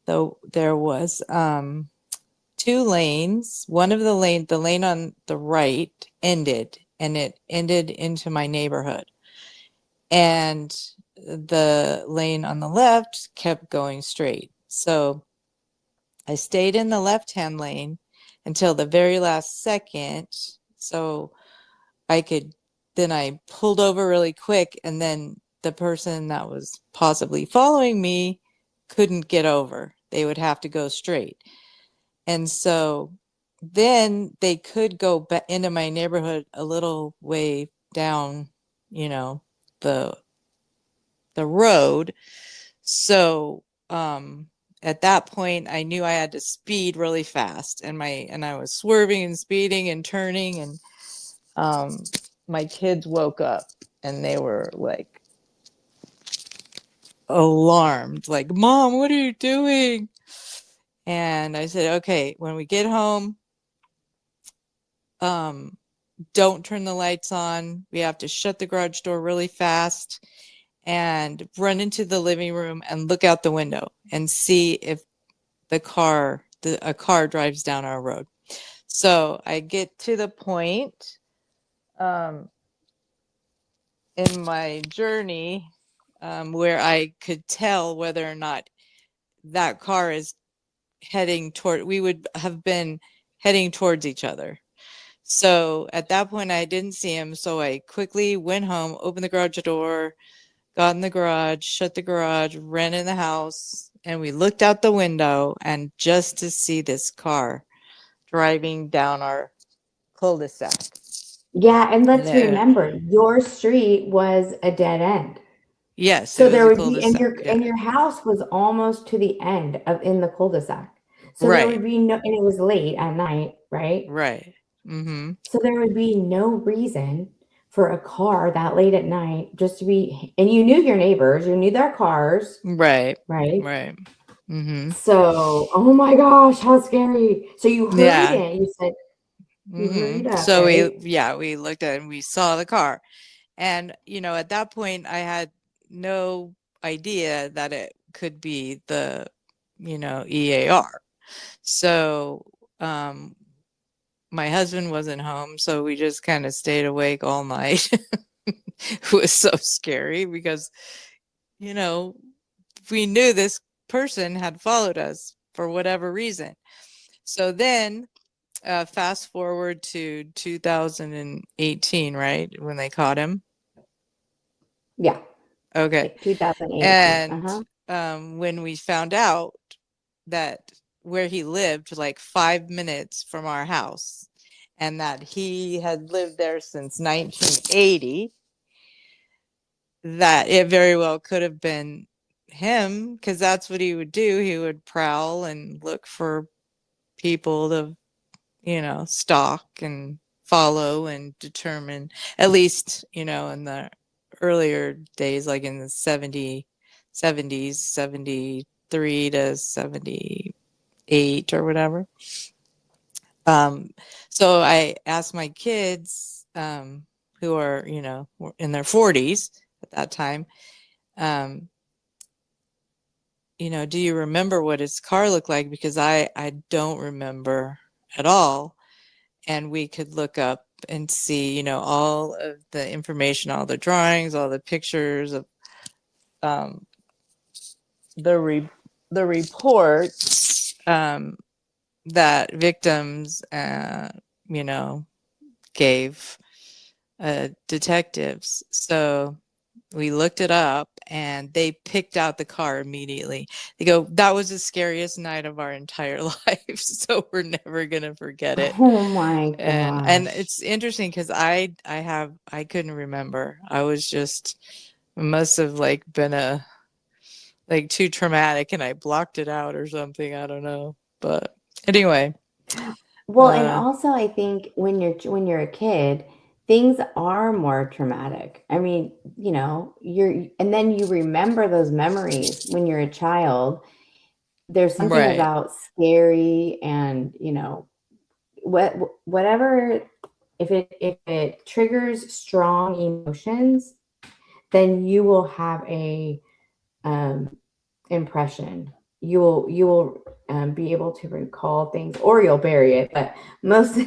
though there was 2 lanes, the lane on the right ended, and it ended into my neighborhood. And the lane on the left kept going straight. So I stayed in the left-hand lane until the very last second. So then I pulled over really quick, and then the person that was possibly following me couldn't get over. They would have to go straight. And so then they could go back into my neighborhood a little way down, the road. So at that point I knew I had to speed really fast, and I was swerving and speeding and turning, and my kids woke up and they were like alarmed, like, "Mom, what are you doing?" And I said, "Okay, when we get home, don't turn the lights on. We have to shut the garage door really fast and run into the living room and look out the window and see if a car drives down our road." So I get to the point in my journey where I could tell whether or not that car is we would have been heading towards each other. So at that point I didn't see him. So I quickly went home, opened the garage door, got in the garage, shut the garage, ran in the house, and we looked out the window, and just to see this car driving down our cul-de-sac. Yeah, and let's And remember, your street was a dead end. yes, So it was there a would be, and cul-de-sac. and Yeah. your house was almost to the end in the cul-de-sac. So there would Right. be and it was late at night, right? Right. Mm-hmm. So there would be no reason for a car that late at night just to be, and you knew your neighbors, you knew their cars, Right. right? Right. Mm-hmm. So, oh my gosh, how scary. So you hurried Yeah. in. You said you hurried Mm-hmm. up, So right? we looked at it and we saw the car. And, at that point I had no idea that it could be the, EAR. So, my husband wasn't home, so we just kind of stayed awake all night. It was so scary because, you know, we knew this person had followed us for whatever reason. So then, fast forward to 2018, right? When they caught him. Yeah. Okay. 2018. And when we found out that where he lived, like 5 minutes from our house, and that he had lived there since 1980, that it very well could have been him, because that's what he would do. He would prowl and look for people to, stalk and follow and determine, at least, in the earlier days, like in the 70s, 73 to 78 or whatever. So I asked my kids, who are, in their 40s at that time, um, do you remember what his car looked like? Because I don't remember at all. And we could look up and see, all of the information, all the drawings, all the pictures of um, the reports that victims, you know, gave detectives. So we looked it up and they picked out the car immediately. They go, that was the scariest night of our entire life. So we're never going to forget it. Oh my And gosh. it's interesting because I couldn't remember. I was just, it must have like been like too traumatic and I blocked it out or something. I don't know. But anyway, Well, and also I think when you're a kid, things are more traumatic. I mean, and then you remember those memories when you're a child. There's something right. about scary and, whatever, if it triggers strong emotions, then you will have a impression. You will be able to recall things, or you'll bury it. But most,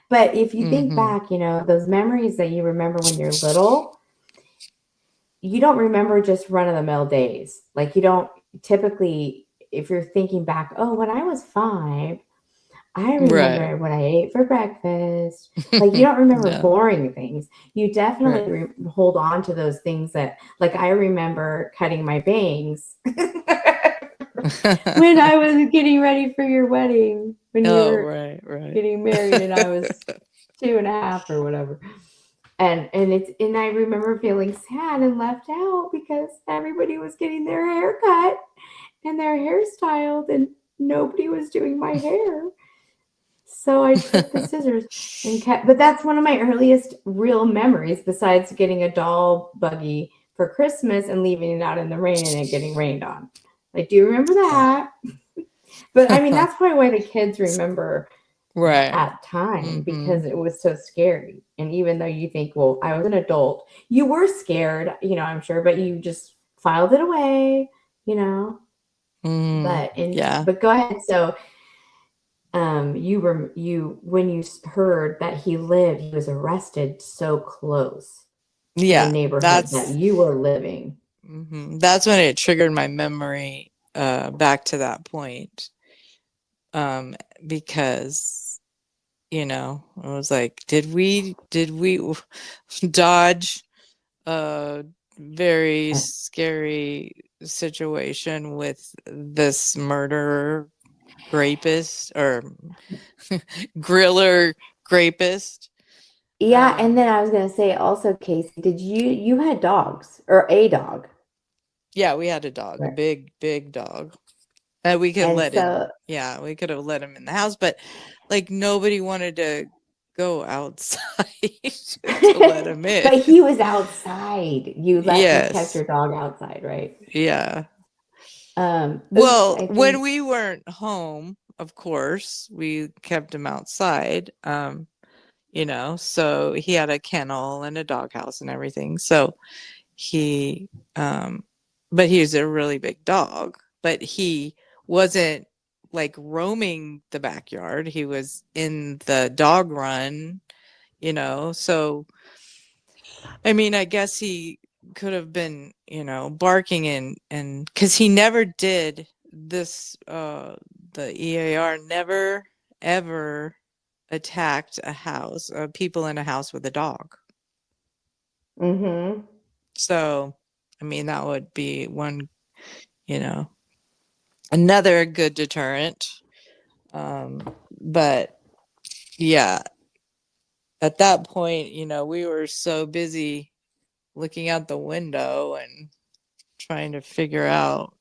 but if you think Mm-hmm. back, those memories that you remember when you're little, you don't remember just run of the mill days. Like you don't typically, if you're thinking back, oh, when I was 5, I Right. remember what I ate for breakfast. Like you don't remember No. boring things. You Right. definitely hold on to those things that, like, I remember cutting my bangs when I was getting ready for your wedding, when you Oh, were right, right. getting married, and I was 2.5 or whatever. And I remember feeling sad and left out because everybody was getting their hair cut and their hair styled, and nobody was doing my hair. So I took the scissors and cut. But that's one of my earliest real memories, besides getting a doll buggy for Christmas and leaving it out in the rain and it getting rained on. Like, do you remember that? But I mean, that's probably why the kids remember Right. at time, Mm-hmm. because it was so scary. And even though you think, well, I was an adult, you were scared, I'm sure, but you just filed it away, you know. Mm, yeah. But go ahead. So when you heard that he was arrested so close to the Yeah. neighborhood that That's you were living. that's when it triggered my memory back to that point. Because I was like, did we dodge a very Uh, scary situation with this murderer rapist or griller rapist? yeah, and then I was gonna say also, Casey, did you had dogs, or a dog? Yeah, we had a dog, a Right. big dog. We could And let in. so, Yeah, we could have let him in the house, but like nobody wanted to go outside to let him in. but he was outside. You kept Yes. your dog outside, right? Yeah. Well, I when think, we weren't home, of course, we kept him outside. So he had a kennel and a doghouse and everything. So he, but he was a really big dog, but he wasn't like roaming the backyard. He was in the dog run, so I mean, I guess he could have been, barking and because he never did this, the EAR never ever attacked a house, people in a house with a dog. mm-hmm. So, I mean, that would be one, you know, another good deterrent. But yeah, at that point, we were so busy looking out the window and trying to figure out,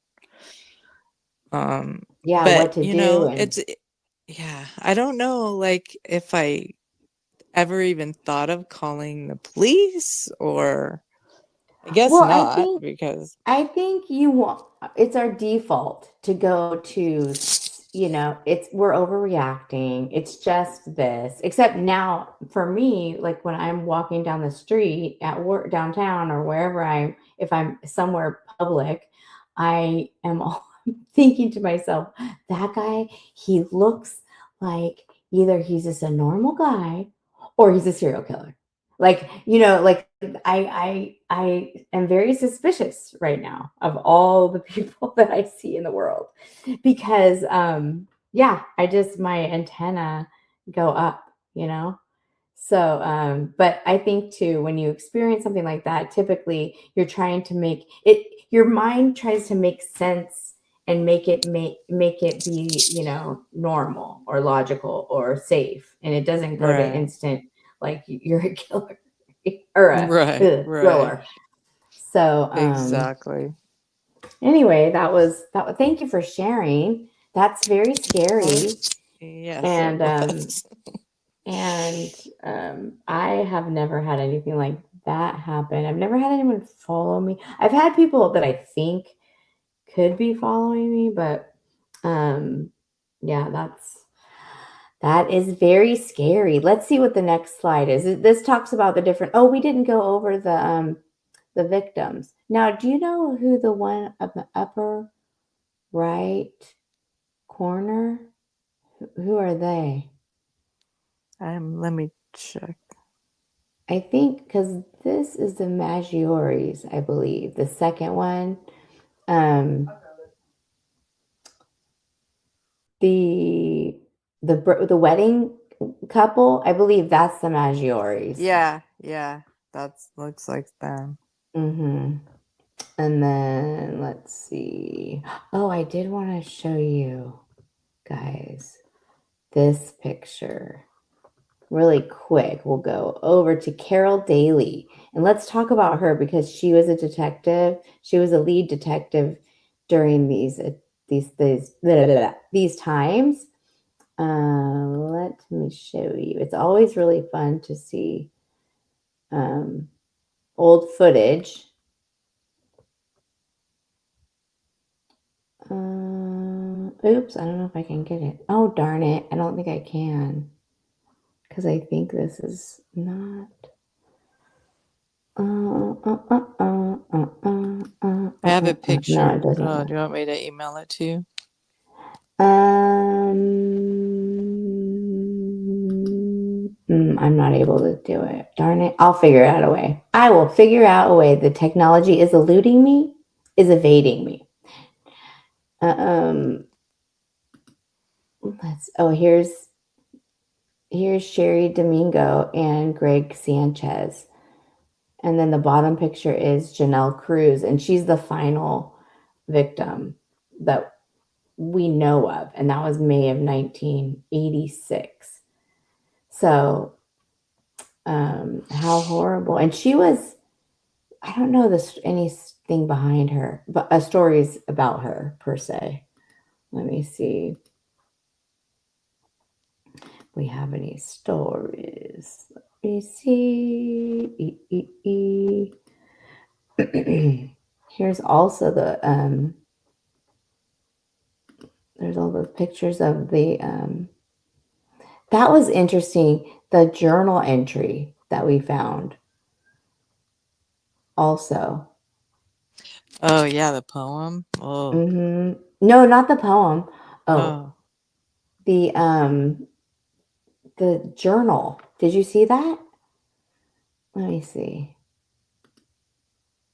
Yeah, what but to do. And yeah, I don't know, like, if I ever even thought of calling the police, or I guess well, not, because I think you want, it's our default to go to, we're overreacting. It's just this. Except now for me, like when I'm walking down the street at work downtown or wherever if I'm somewhere public, I am all thinking to myself, that guy, he looks like either he's just a normal guy or he's a serial killer. Like, like I am very suspicious right now of all the people that I see in the world because yeah, my antenna go up, So but I think too, when you experience something like that, typically you're trying to make it, your mind tries to make sense and make it be, normal or logical or safe, and it doesn't go to right, instant like you're a killer or a right, thriller. So exactly. anyway, thank you for sharing. That's very scary. Yes, it And was. I have never had anything like that happen. I've never had anyone follow me. I've had people that I think could be following me, but um yeah, that is very scary. Let's see what the next slide is. This talks about the different, oh, we didn't go over the victims. Now, do you know who the one of the upper right corner? Who are they? Let me check. I think because this is the Maggiores, I believe. The second one, um, the the wedding couple, I believe that's the Maggiores. Yeah, that's looks like them. Mm-hmm. And then let's see. Oh, I did want to show you guys this picture. Really quick, we'll go over to Carol Daly and let's talk about her because she was a detective. She was a lead detective during these times. Let me show you. It's always really fun to see old footage. Oops, I don't know if I can get it. Oh, darn it. I don't think I can. Because I think this is not. I have a No, picture. it doesn't. Do you want me to email it to you? I'm not able to do it. Darn it. I'll figure out a way. I will figure out a way. The technology is eluding me, is evading me. Here's Sherry Domingo and Greg Sanchez. And then the bottom picture is Janelle Cruz, and she's the final victim that we know of, and that was May of 1986. So, how horrible! And she was, I don't know anything behind her, but stories about her per se. Let me see. We have any stories? Let me see. Here's also the there's all those pictures of the, that was interesting. The journal entry that we found also. Oh yeah, the poem. Oh. Mm-hmm. No, not the poem. Oh, the journal. Did you see that? Let me see.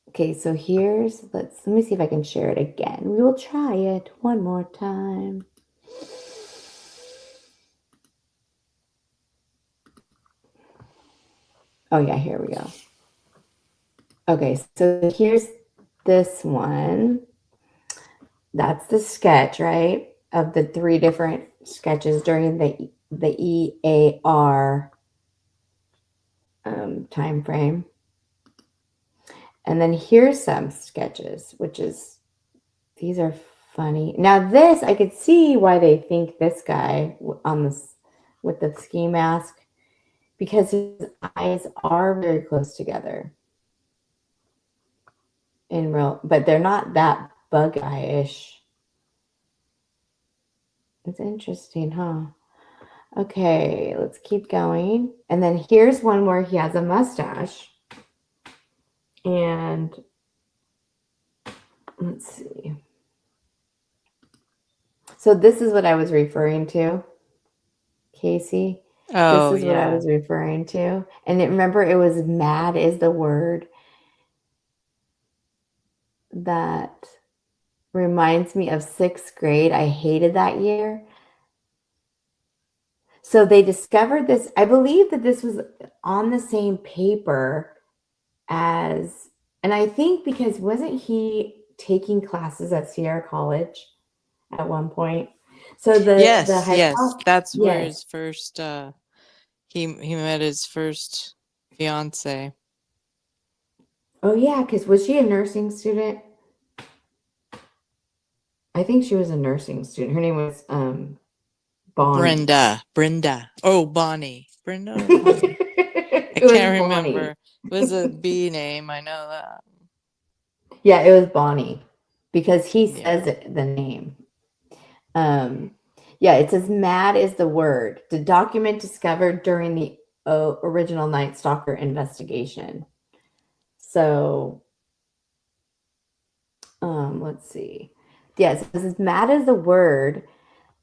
Okay, so here's, let me see if I can share it again. We will try it one more time. Oh yeah, here we go. Okay, so here's this one. That's the sketch, right? Of the 3 different sketches during the EAR time frame. And then here's some sketches, which is, these are funny. Now this, I could see why they think this guy on this with the ski mask, because his eyes are very close together in real, but they're not that bug eye-ish. It's interesting, huh? Okay, let's keep going. And then here's one where he has a mustache. And let's see. So this is what I was referring to, Casey. Oh, this is what I was referring to. And remember, it was mad is the word that reminds me of 6th grade. I hated that year. So they discovered this. I believe that this was on the same paper as, and I think because wasn't he taking classes at Sierra College at one point? So yes, hypothesis, that's where yes. his first he met his first fiance. Oh yeah, because was she a nursing student? I think she was a nursing student. Her name was Bonnie. Brenda. Oh, Bonnie. Brenda or Bonnie? I can't remember. It was a B name. I know that. Yeah, it was Bonnie because he says it, the name. Yeah, it says mad is the word. The document discovered during the original Night Stalker investigation. So, let's see. Yes, this is mad is the word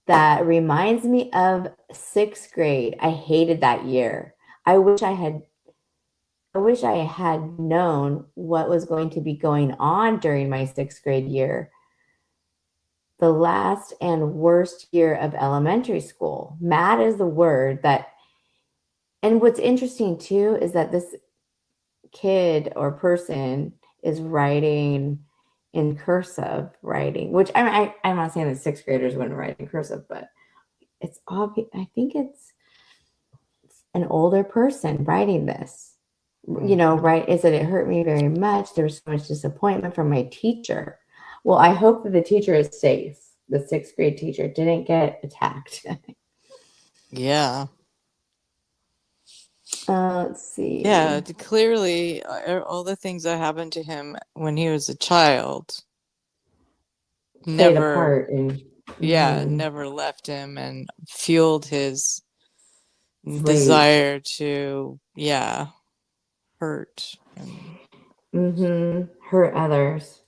that reminds me of 6th grade. I hated that year. I wish I had known what was going to be going on during my 6th grade year. The last and worst year of elementary school. Mad is the word that, and what's interesting too is that this kid or person is writing in cursive writing, which I'm not saying that 6th graders wouldn't write in cursive, but it's obvious. I think it's an older person writing this. You know, right? Is that it hurt me very much. There was so much disappointment from my teacher. Well, I hope that the teacher is safe. The 6th grade teacher didn't get attacked. Yeah. Let's see. Yeah, clearly all the things that happened to him when he was a child Played a part in. never left him and fueled his Rage. desire to hurt and hurt others.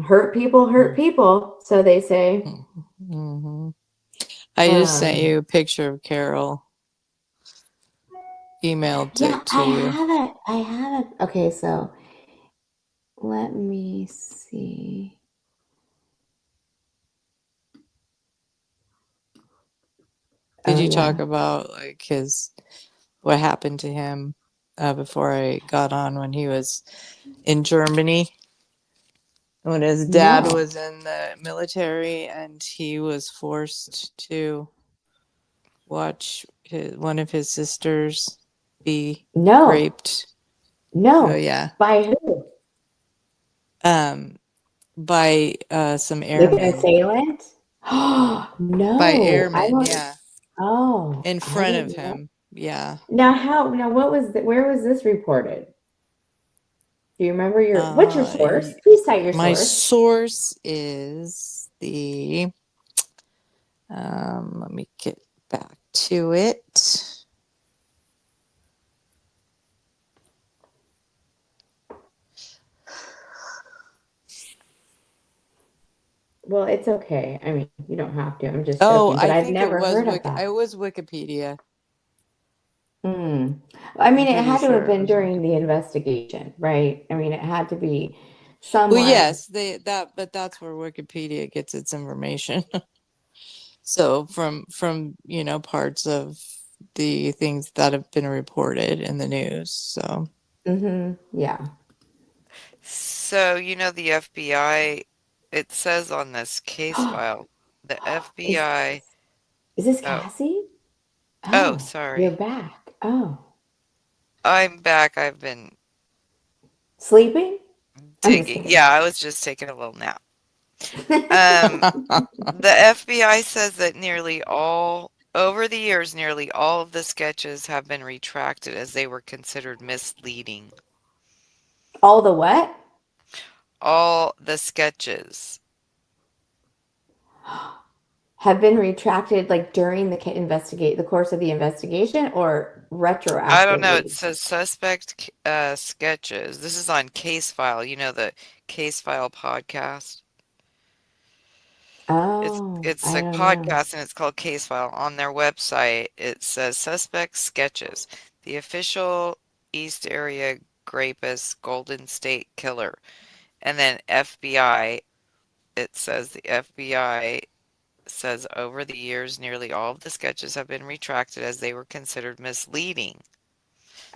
Hurt people, so they say. I just sent you a picture of Carol. Emailed it to you. I have it. Okay, so let me see. Did you talk about like what happened to him before I got on when he was in Germany? When his dad was in the military and he was forced to watch one of his sisters be raped. No. Oh yeah. By who? By some airmen. Like an assailant? No. By airmen, yeah. Oh. In front of him. Yeah. Now what was where was this reported? Do you remember what's your source? Please cite your source. My source is the Let me get back to it. Well, it's okay. I mean, you don't have to. I'm just Oh, joking, but I I've think it never was heard of that. it was Wikipedia. Hmm. I mean, I'm it pretty had to have sure it been was during the Wikipedia. investigation, right? I mean, it had to be Well, somewhat. yes, but that's where Wikipedia gets its information. So from parts of the things that have been reported in the news. So Yeah. So, the FBI, it says on this case file, the Is FBI, is this oh, Cassie? oh, Oh, you're sorry. back. Oh, I'm back. I've been sleeping? I'm just digging. kidding. Yeah, I was just taking a little nap. Um, the FBI says that over the years, nearly all of the sketches have been retracted as they were considered misleading. All the what? All the sketches. Have been retracted like during the course of the investigation or I don't know. It retroactively? says suspect sketches. This is on Case File. The Case File podcast. It's Oh, it's I a don't know. podcast and it's called Case File. On their website, it says suspect sketches. The official East Area Rapist Golden State Killer. And then FBI, it says the FBI says over the years, nearly all of the sketches have been retracted as they were considered misleading.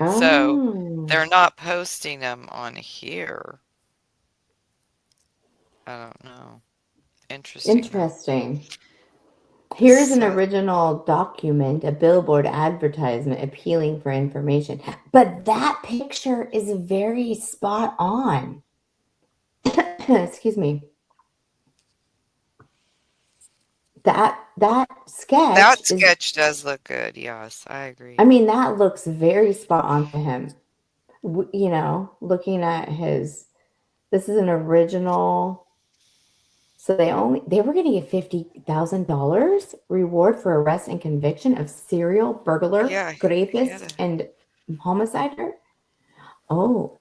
So Oh, they're not posting them on here. I don't know. Interesting though. interesting. Here's an So original document, a billboard advertisement appealing for information. But that picture is very spot on. Excuse me. That sketch that is, sketch does look good. Yes, I I agree. mean, that looks very spot on to him. Looking at his, this is an original. So they were going to get $50,000 reward for arrest and conviction of serial burglar, Yeah, he had a rapist, and homicider. Oh,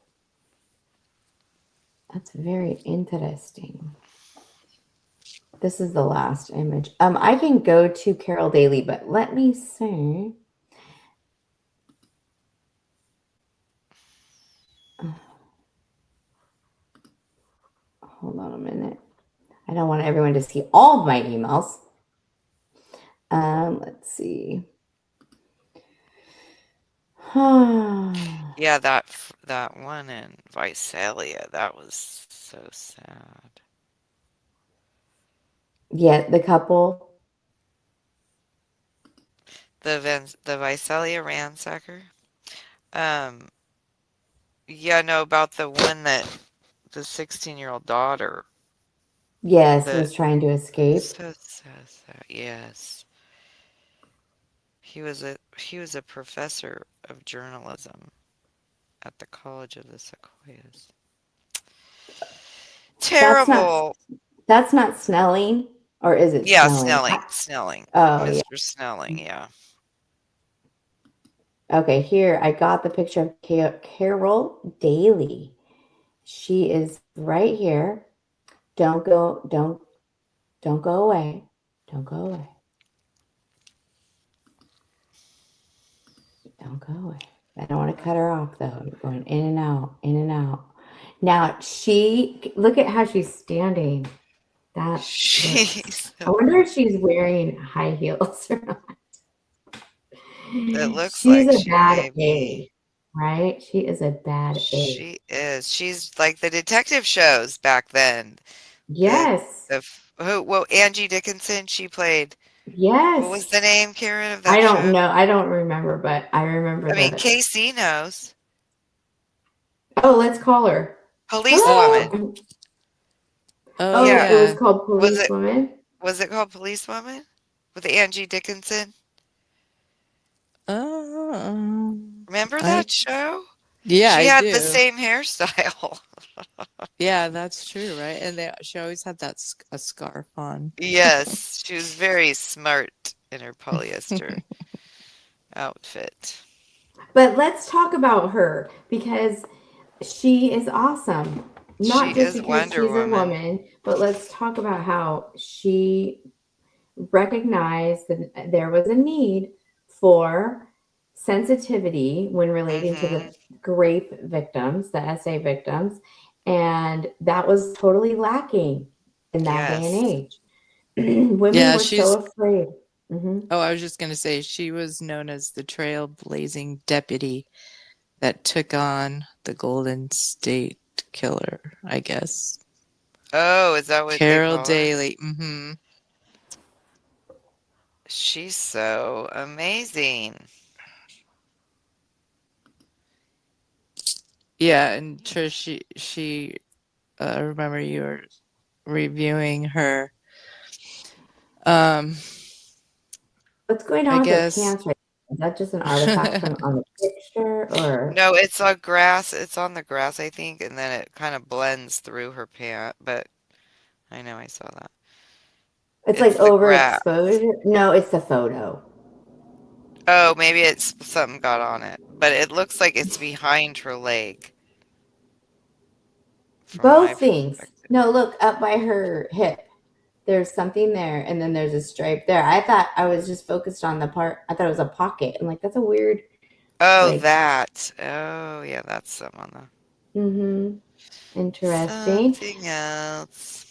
that's very interesting. This is the last image. I can go to Carol Daly, but let me see. Hold on a minute. I don't want everyone to see all of my emails. Let's see. yeah, that one in Visalia, that was so sad. Yeah, the couple. The Visalia Ransacker. Um, yeah, no, about the one that the 16-year-old daughter. Yes, The was trying to escape. so, yes. He was a professor of journalism at the College of the Sequoias. That's not Terrible. that's not Snelling, or is it Yeah, Snelling? Snelling. Oh yeah. Mr. Snelling, yeah. Okay, here I got the picture of Carol Daly. She is right here. Don't go away. Don't go away. Don't go away. I don't want to cut her off though. I'm going in and out, in and out. Now look at how she's standing. That looks. She's I wonder if she's wearing high heels or not. it looks She's like a she bad may be. egg, right? She is a bad egg. She is. She's like the detective shows back then. The Yes. well, Angie Dickinson, she played, what was Yes. the name, Karen, of I that don't show? know. I don't remember, but I remember I mean, the. KC knows. Oh, let's call her. Policewoman. oh Hello. oh Oh, Yeah. it was yeah. called Was it Policewoman. was it called Policewoman? With Angie Dickinson? Remember I that show? yeah, She I had the do. same hairstyle. Yeah, that's true, right? And she always had a scarf on. Yes, She was very smart in her polyester outfit. But let's talk about her because she is awesome. She Not just is because Wonder she's a Woman. woman, but let's talk about how she recognized that there was a need for sensitivity when relating to Mm-hmm. the grape victims, the SA victims, and that was totally lacking in that day and Yes. age. Women Yeah, were so she's. afraid. Hmm. Oh, I was just going to say she was known as the trailblazing deputy that took on the Golden State Killer, I guess. Oh, is that what they Carol call her? Daly. Mm-hmm. She's so amazing. Yeah, and Trish, she I remember you were reviewing her. Um, What's going I on with her guess. pants right now? Is that just an artifact from on the picture or No, it's on grass. It's on the grass, I think, and then it kind of blends through her pant. But I know I saw that. it's like It's the grass. overexposure? No, it's the photo. Oh, maybe it's something got on it. But it looks like it's behind her leg from my Both things. perspective. No, look up by her hip. There's something there, and then there's a stripe there. I thought I was just focused on the part. I thought it was a pocket. I'm like, that's a weird, Oh, like, that. Oh, yeah, that's some on the mm-hmm, interesting. something else.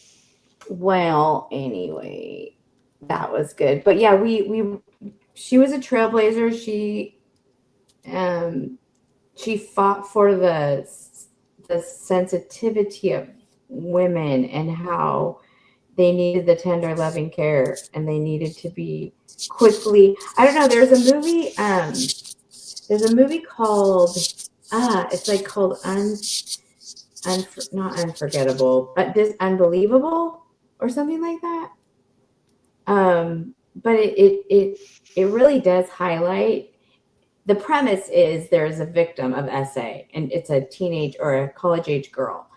Well, anyway, that was good. But yeah, she was a trailblazer. Um, she fought for the sensitivity of women and how they needed the tender loving care and they needed to be quickly. I don't know, there's a movie called it's like called not unforgettable but just unbelievable or something like that. But it really does highlight. The premise is there's a victim of SA and it's a teenage or a college age girl,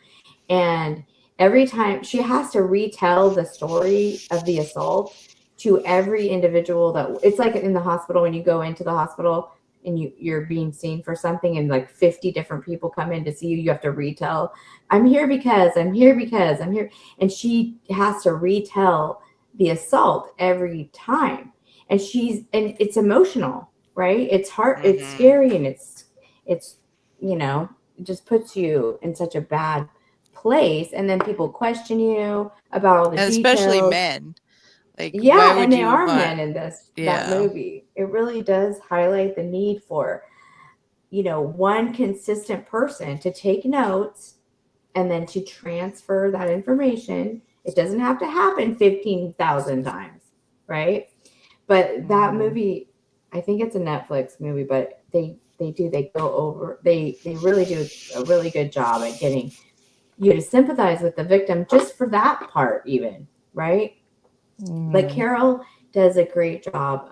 and every time she has to retell the story of the assault to every individual. That it's like in the hospital when you go into the hospital and you're being seen for something and like 50 different people come in to see you. You have to retell, I'm here because I'm here because I'm here. And she has to retell the assault every time. And it's emotional, right? It's hard, it's Mm-hmm. scary, and it's you know, it just puts you in such a bad place, and then people question you about all the And especially details. men. Like, why Yeah, and would they you are want? men in that Yeah. movie. It really does highlight the need for, one consistent person to take notes and then to transfer that information. It doesn't have to happen 15,000 times, right? But that Mm-hmm. movie, I think it's a Netflix movie, but they go over, they really do a really good job at getting you to sympathize with the victim just for that part, even, right? Like Mm-hmm. Carol does a great job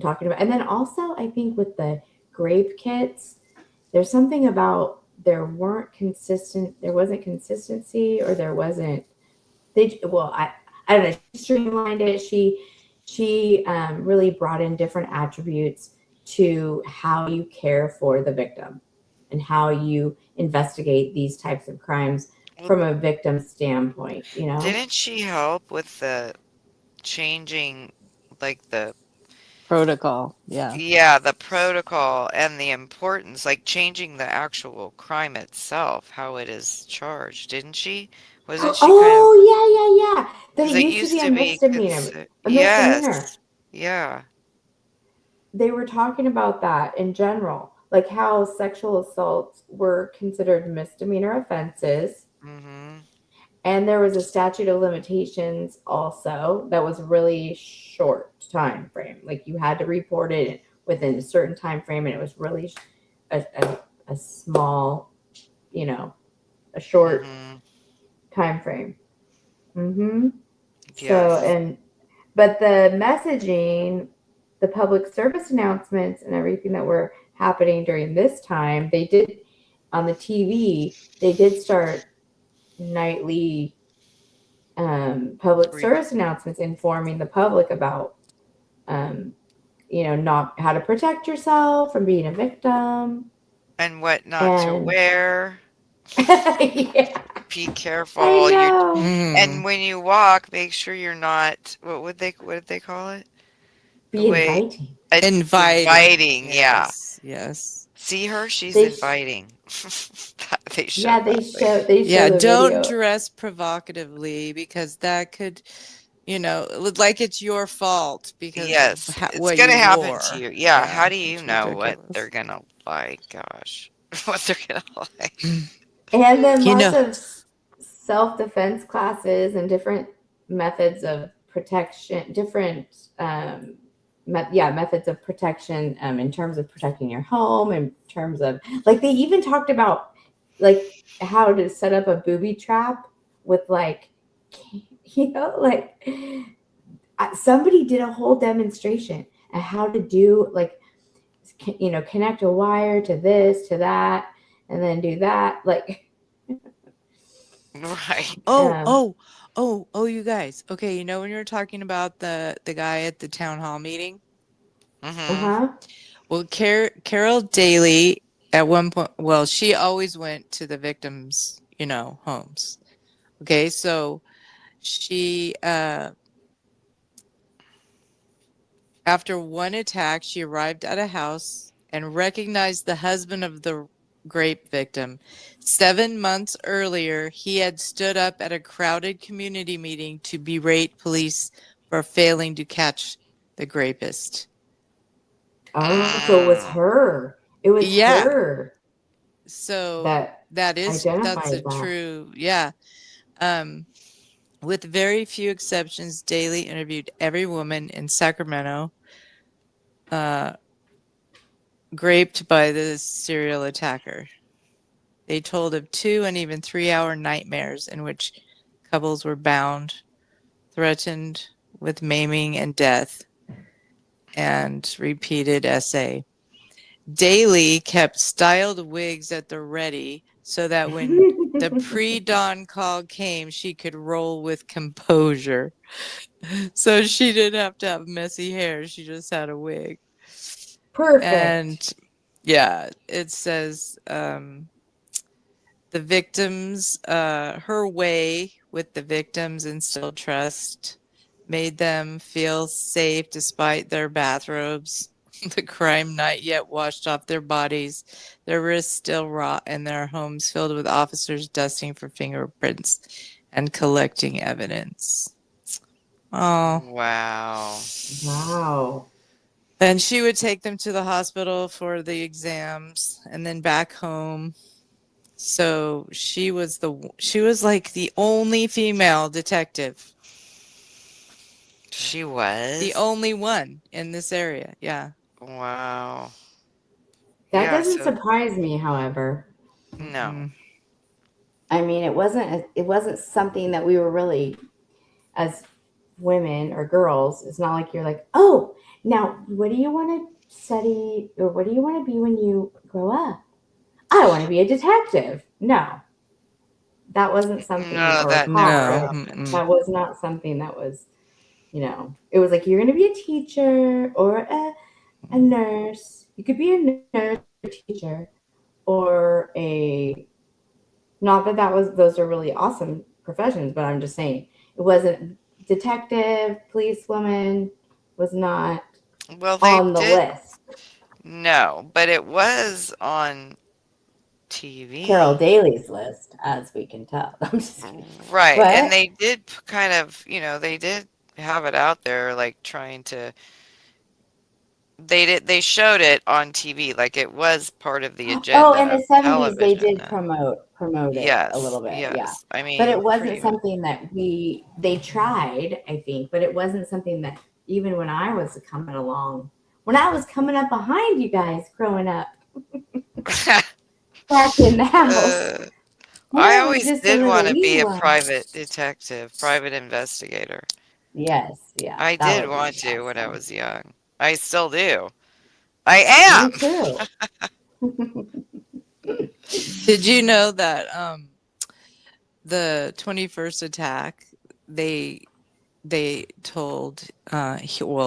talking about. And then also I think with the grape kits, there's something about there wasn't consistency, or there wasn't, I don't know, she streamlined it. She really brought in different attributes to how you care for the victim and how you investigate these types of crimes Well, from a victim standpoint. didn't she help with the changing, like Protocol. Yeah. yeah, the protocol and the importance, like changing the actual crime itself, how it is charged, didn't she? Wasn't she kind of, Oh, yeah, yeah, yeah. That because it it used to be used to be considered, a misdemeanor. yes, yeah, They were talking about that in general, like how sexual assaults were considered misdemeanor offenses. mm-hmm, And there was a statute of limitations also that was really short time frame. Like you had to report it within a certain time frame, and it was really a small, you know, a short mm-hmm, time frame. Mm-hmm. So, yes. and but the messaging, the public service announcements, and everything that were happening during this time, they did on the TV. They did start nightly public service announcements informing the public about, not how to protect yourself from being a victim. And what not to And wear. yeah, Be I careful. know. And when you walk, make sure you're not, what did they call it? The Be way inviting. Inviting. inviting, yeah. Yes. Yes. See her? She's They inviting. They Yeah, showed they that thing. Yeah, the don't video. dress provocatively because that could, look like it's your fault because of Yes, it's what gonna you happen to wore. you. Yeah, how Yeah, do you it's know what they're ridiculous. gonna like? Gosh, what they're gonna like. And then You lots know, of self-defense classes and different methods of protection, different methods of protection, in terms of protecting your home, in terms of, like, they even talked about, like, how to set up a booby trap with, like, like, somebody did a whole demonstration on how to do, like, connect a wire to this, to that, and then do that, like. Right. um you guys. Okay, when you were talking about the guy at the town hall meeting? Mm-hmm. uh-huh Well, Carol Daly at one point, well, she always went to the victims, homes. Okay, so she after one attack, she arrived at a house and recognized the husband of the rape victim. 7 months earlier, he had stood up at a crowded community meeting to berate police for failing to catch the rapist. Oh, so it was Mm. her. It was Yeah, her so that that's a identified that. true, yeah. Um, with very few exceptions, Daly interviewed every woman in Sacramento raped by the serial attacker. They told of 2 and even 3-hour nightmares in which couples were bound, threatened with maiming and death, and repeated essay. Daly kept styled wigs at the ready so that when the pre-dawn call came, she could roll with composure. So she didn't have to have messy hair. She just had a wig. And Perfect. yeah, it says the victims, her way with the victims instilled trust, made them feel safe despite their bathrobes, the crime not yet washed off their bodies, their wrists still raw, and their homes filled with officers dusting for fingerprints and collecting evidence. Oh. Wow. Wow. And she would take them to the hospital for the exams and then back home. So she was like the only female detective. She The was? only one in this area. Yeah. Wow. That Yeah, doesn't so surprise me, however. no. Mm-mm. I mean, it wasn't something that we were really, as women or girls, it's not like you're like, oh, now what do you want to study, or what do you want to be when you grow up? I want to be a detective. No, that wasn't something, No, or a that cop, never No. or happened. Mm-mm. that was not something that was, it was like, you're going to be a teacher or a nurse. You could be a nurse or a teacher, or a, not that those are really awesome professions, but I'm just saying it wasn't. Detective, policewoman was not Well, they on the did. list. No, but it was on Carol TV. Daly's list, as we can tell. I'm just kidding. Right. And What? they did kind of, they did have it out there, like trying to, they showed it on TV, like it was part of the Oh, agenda in of the 70s they television did then. promote it a Yes, little bit, yeah. yes. I But it mean, wasn't pretty much. something that they tried, I think, but it wasn't something that, even when I was coming along, when I was coming up behind you guys growing up back in the house, Uh, when I I was always just a did want little to wee be a one. private detective, private investigator. Yes, yeah, I that did would want be to when I awesome. was young. I still do. I Me too. Did you know that the 21st attack, they told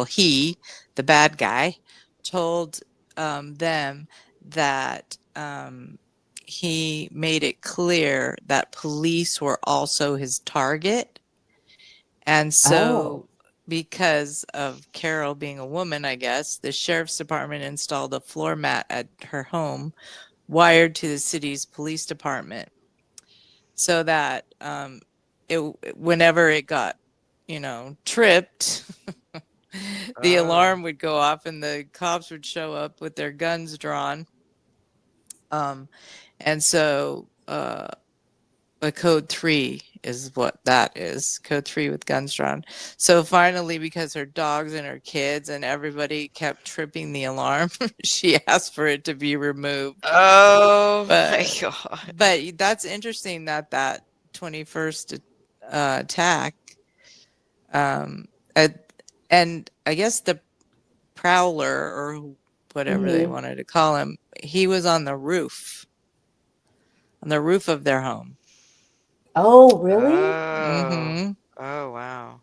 he, the bad guy, told them that he made it clear that police were also his target. And Oh. so, because of Carol being a woman, I guess, the sheriff's department installed a floor mat at her home wired to the city's police department so that it whenever it got, tripped, the Oh. alarm would go off and the cops would show up with their guns drawn. And so a code 3 is what that is. Code 3 with guns drawn. So finally, because her dogs and her kids and everybody kept tripping the alarm, she asked for it to be removed. Oh my But gosh. that's interesting that 21st attack, um, and I guess the prowler or whatever they Mm-hmm. wanted to call him, he was on the roof of their home. Oh, really? Oh. Mm-hmm. Oh wow.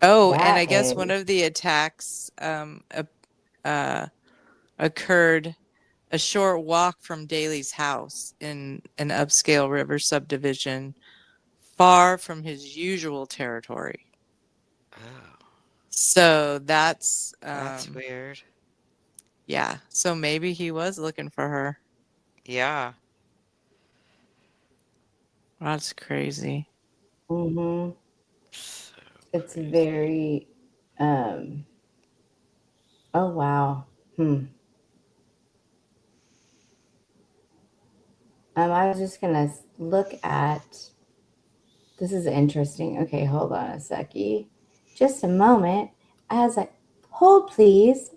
Oh, and I That guess one is. of the attacks occurred a short walk from Daly's house in an upscale river subdivision, far from his usual territory. Oh, So that's that's weird. yeah. So maybe he was looking for her. Yeah. That's crazy. Mm-hmm. So It's crazy. very. Um. Oh wow. Hmm. I was just gonna look at. This is interesting. Okay, hold on a seckie. Just a moment. As I hold, please.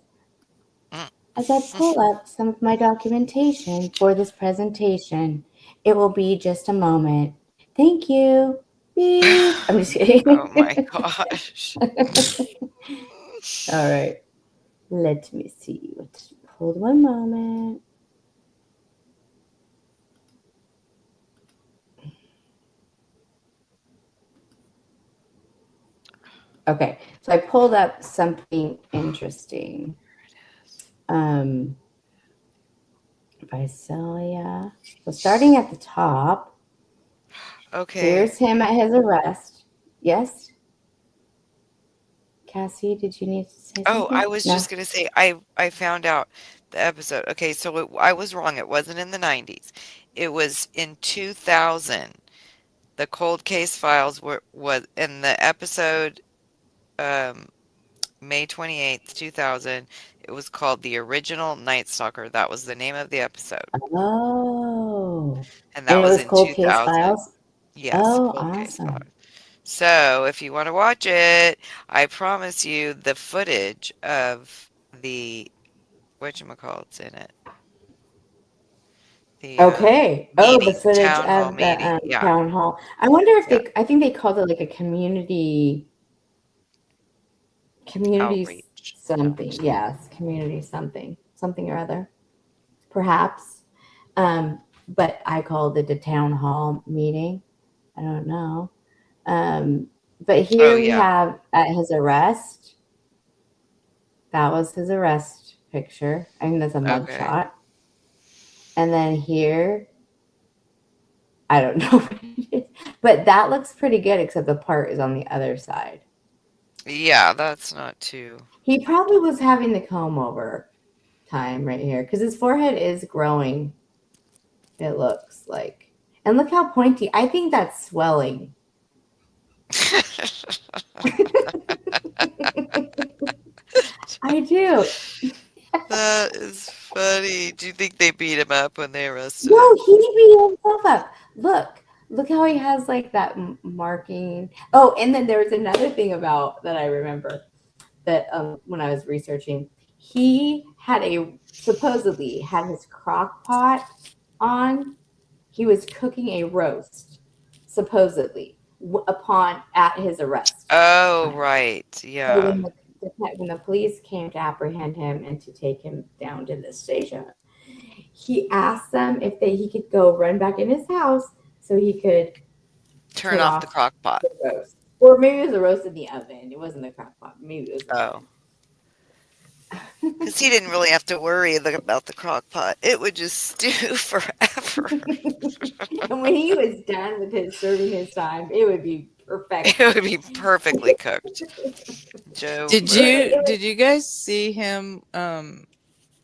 As I pull up some of my documentation for this presentation, it will be just a moment. Thank you. Beep. I'm just Oh my kidding. gosh. All right. Let me see. Hold one moment. Okay. So I pulled up something interesting. Um, Visalia. So starting at the top, Okay. here's him at his arrest. Yes, Cassie, did you need to say Oh, something? I was No. just gonna say I found out the episode. Okay, so I was wrong. It wasn't in the 90s. It was in 2000. The cold case files was in the episode um May 28th, 2000. It was called The Original Night Stalker. That was the name of the episode. Oh. And And that it was was in Cold Case 2000. Files? Yes, Oh, cold case files. awesome. So, if you want to watch it, I promise you the footage of the whatchamacallit's in it. The Okay. Oh, the meeting, the footage town hall of the meeting. Yeah, town hall. I wonder if yeah. I think they called it like a community Outreach. Yeah. something. Yes, community something, something or other, perhaps. But I called it a town hall meeting. I don't know. Um, but Oh, here we yeah. have at his arrest. That was his arrest picture. I think that's a Okay. mugshot. And then here, I don't know what it is, but that looks pretty good, except the part is on the other side. Yeah, that's not too. He probably was having the comb over time right here because his forehead is growing, it looks like. And look how pointy. I think that's swelling. I do. That is funny. Do you think they beat him up when they arrested No, him? he beat himself up. Look how he has like that marking. Oh, and then there was another thing about that I remember that when I was researching, he had supposedly had his crock pot on. He was cooking a roast, supposedly, upon at his arrest Oh, time. right. So Yeah. when the police came to apprehend him and to take him down to the station, he asked them if he could go run back in his house so he could Turn turn off the off crock pot. the roast. Or maybe it was a roast in the oven. It wasn't the crock pot. Maybe it was the Oh. oven. Because he didn't really have to worry about the crock pot. It would just stew forever. And when he was done with his serving his time, it would be It perfection. would be perfectly cooked. Joe Did It, Murray. you it was, did you guys see him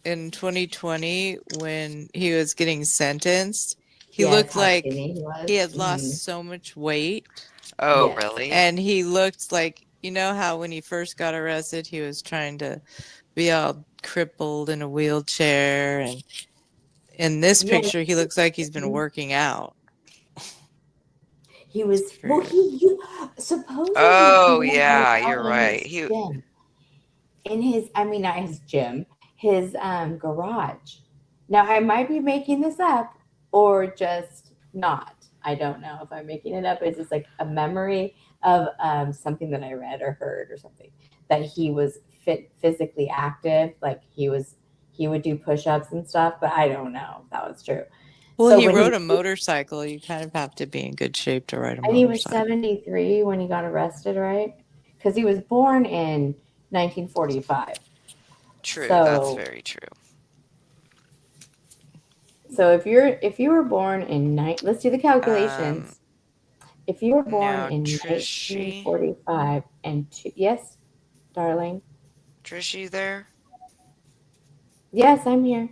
in 2020 when he was getting sentenced? He yes, looked how like skinny he was. he had Hmm. lost so much weight, Oh, Yes. really? and he looked like, you know how when he first got arrested he was trying to be all crippled in a wheelchair, and in this Yeah. picture he looks like he's been working out. He It's was, well, very supposedly he Oh, would work yeah, out you're in right. his gym. In his, I mean, not his gym, his garage. Now, I might be making this up or just not. I don't know if I'm making it up. It's just like a memory of something that I read or heard or something that he was physically active. Like he would do push ups and stuff, but I don't know if that was true. well. So He when rode a motorcycle. You kind of have to be in good shape to ride a and he was motorcycle. 73 when he got arrested, right? Because he was born in 1945. True, that's So very true. So if you were born in let's do the Um, calculations. If you were born now in Trishy, 1945 and yes, darling. Trishy there? Yes, I'm here.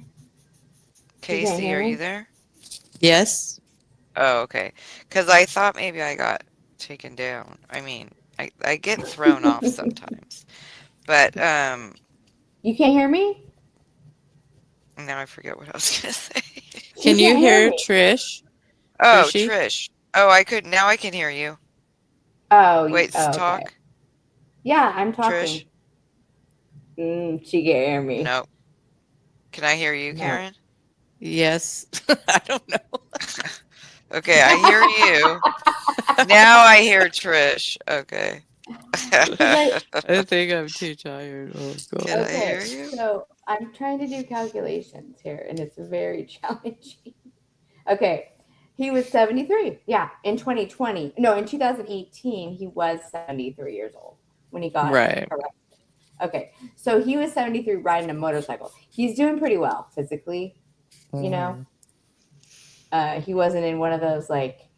You can't Casey, hear are you me? there? Yes. Oh, okay. Because I thought maybe I got taken down. I mean, I get thrown off sometimes. But You can't hear me? now I forget what I was gonna say. She Can you can't hear hear me. Trish? Oh, Trishy? Trish. Oh, I could now I can hear you. Oh, Wait, okay. talk, Yeah, I'm Trish. talking. She can't hear me. No. Can I hear you, No. Karen? Yes. I don't know. Okay, I hear you. Now I hear Trish. Okay. Because I think I'm too tired. Oh Can God. I okay, hear you? so I'm trying to do calculations here, and it's very challenging. Okay. He was 73. Yeah. In 2020. No, in 2018, he was 73 years old when he got Right. arrested. Okay. So he was 73 riding a motorcycle. He's doing pretty well physically, you know. Mhm. He wasn't in one of those like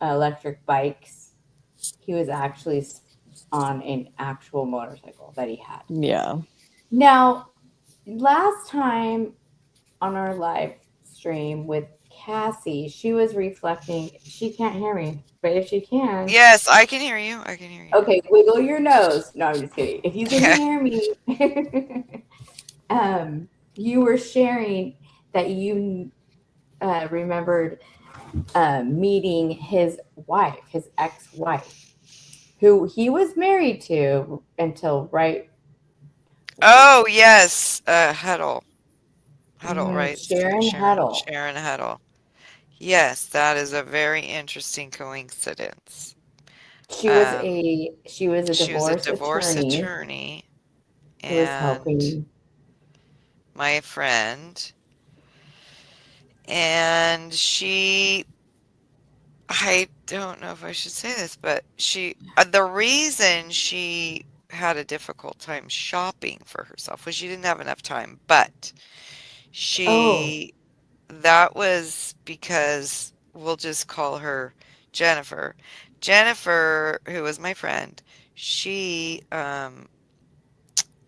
electric bikes. He was actually on an actual motorcycle that he had. Yeah. Now, last time on our live stream with Cassie, she was reflecting. She can't hear me, but if she can, Yes, I can hear you. I can hear you okay, wiggle your nose. No, I'm just kidding. If you can now. hear me, you were sharing that you remembered meeting his wife, his ex-wife, who he was married to until right. Oh, yes. Huddle. Huddle, right? Sharon Sharon. Huddle. Sharon Huddle. Yes, that is a very interesting coincidence. Um, She was a she was a divorce divorce attorney attorney who was and helping. my friend, and I don't know if I should say this, but the reason she had a difficult time shopping for herself was she didn't have enough time, but Oh, she that was because we'll just call her Jennifer. Jennifer, who was my friend, she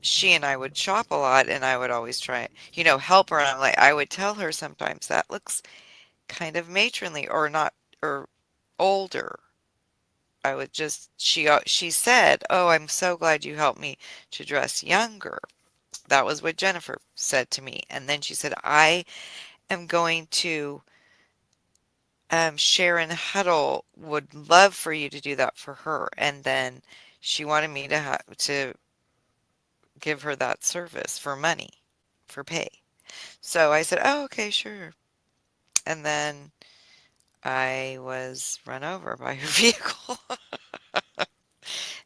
she and I would shop a lot and I would always try, help her. And I'm like, I would tell her sometimes that looks kind of matronly or not or older. I would just she said, "Oh, I'm so glad you helped me to dress younger." That was what Jennifer said to me. And then she said, "I am going to Sharon Huddle would love for you to do that for her." And then she wanted me to give her that service for money, for pay. So I said, "Oh, okay, sure." And then I was run over by her vehicle,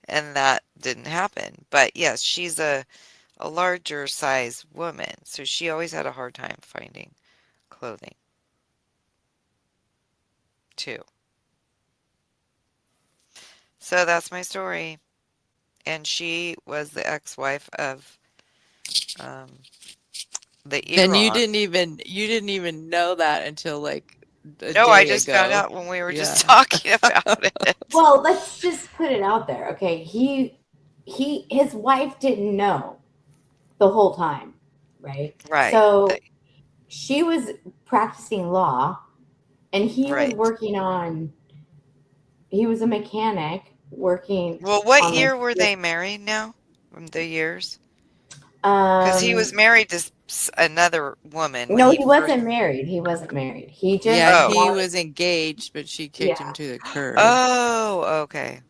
and that didn't happen. But yes, she's a larger size woman, so she always had a hard time finding clothing too. So that's my story. And she was the ex-wife of um, the And Iran. you didn't even know that until like a No, I day just found ago. out when we were just Yeah. talking about it. Well, let's just put it out there, okay? His wife didn't know the whole time, right? Right. So she was practicing law, and he was Right. working on. He was a mechanic working Well, what on year were the. they married now? From the years? Because he was Um, married to another woman when no, he he first. wasn't married. He wasn't married. He Yeah, just Oh. he wanted. was engaged, but she kicked him Yeah, to the curb. Oh, okay.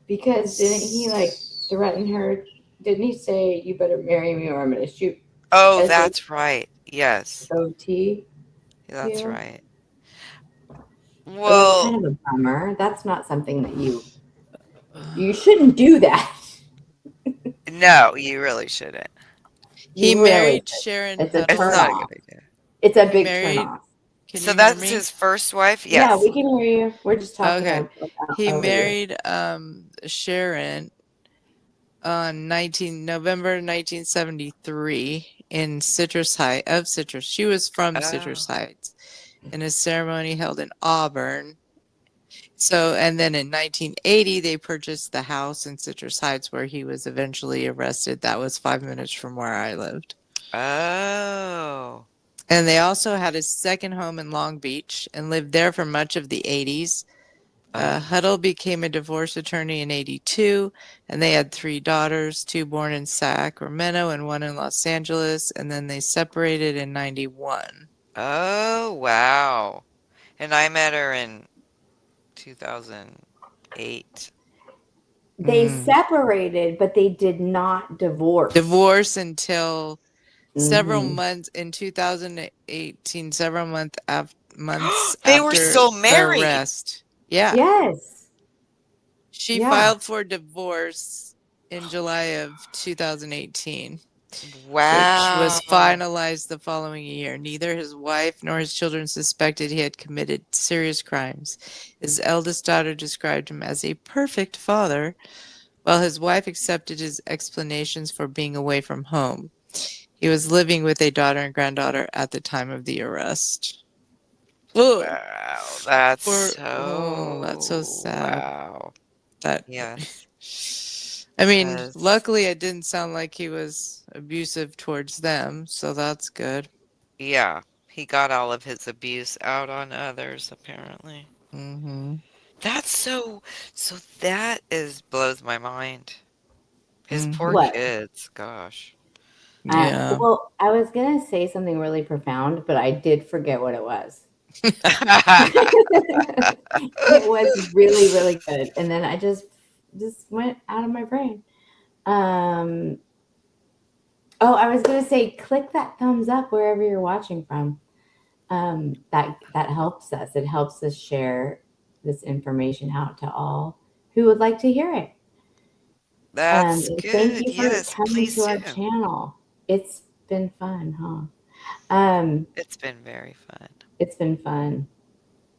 because didn't he like threaten her? Didn't he say, "You better marry me, or I'm going to shoot Oh, SOT that's right. Yes, you"? that's right. It was Well, kind of a bummer. That's not something that you shouldn't do that. no, you really shouldn't. He You really married should. Sharon It's a It's turn Huddle. not a good off. idea. It's a He big turn married, off. can So you hear that's me? his first wife? Yeah, Yes. we can hear you. We're just talking Okay. He over you. married Sharon on November 1973 in Citrus Heights. She was from Oh. Citrus Heights in a ceremony held in Auburn. So, and then in 1980, they purchased the house in Citrus Heights where he was eventually arrested. That was 5 minutes from where I lived. Oh. And they also had a second home in Long Beach and lived there for much of the 80s. Oh. Huddle became a divorce attorney in 82, and they had 3 daughters, 2 born in Sacramento and 1 in Los Angeles, and then they separated in 91. Oh, wow. And I met her in 2008. They Mm. separated, but they did not divorce. Divorce until several Hmm. months in 2018, months They were after still the married. arrest. Yeah. Yes. She Yeah. filed for divorce in July of 2018, which was Wow. finalized the following year. Neither his wife nor his children suspected he had committed serious crimes. His eldest daughter described him as a perfect father, while his wife accepted his explanations for being away from home. He was living with a daughter and granddaughter at the time of the arrest. Oh, Wow. That's that's so so sad. wow. That Yes. I mean, Because, luckily it didn't sound like he was abusive towards them, so that's good. yeah, he got all of his abuse out on others, apparently. Mm-hmm. That's so that is blows my mind. His poor Mm-hmm. What? kids, gosh. Yeah. Well, I was gonna say something really profound, but I did forget what it was. It was really, really good, and then I just went out of my brain. Um, oh, I was gonna say, click that thumbs up wherever you're watching from. That helps us. It helps us share this information out to all who would like to hear it. That's And thank good. you for Yes, coming please to our do. channel. It's been fun, huh? It's been very fun. It's been fun.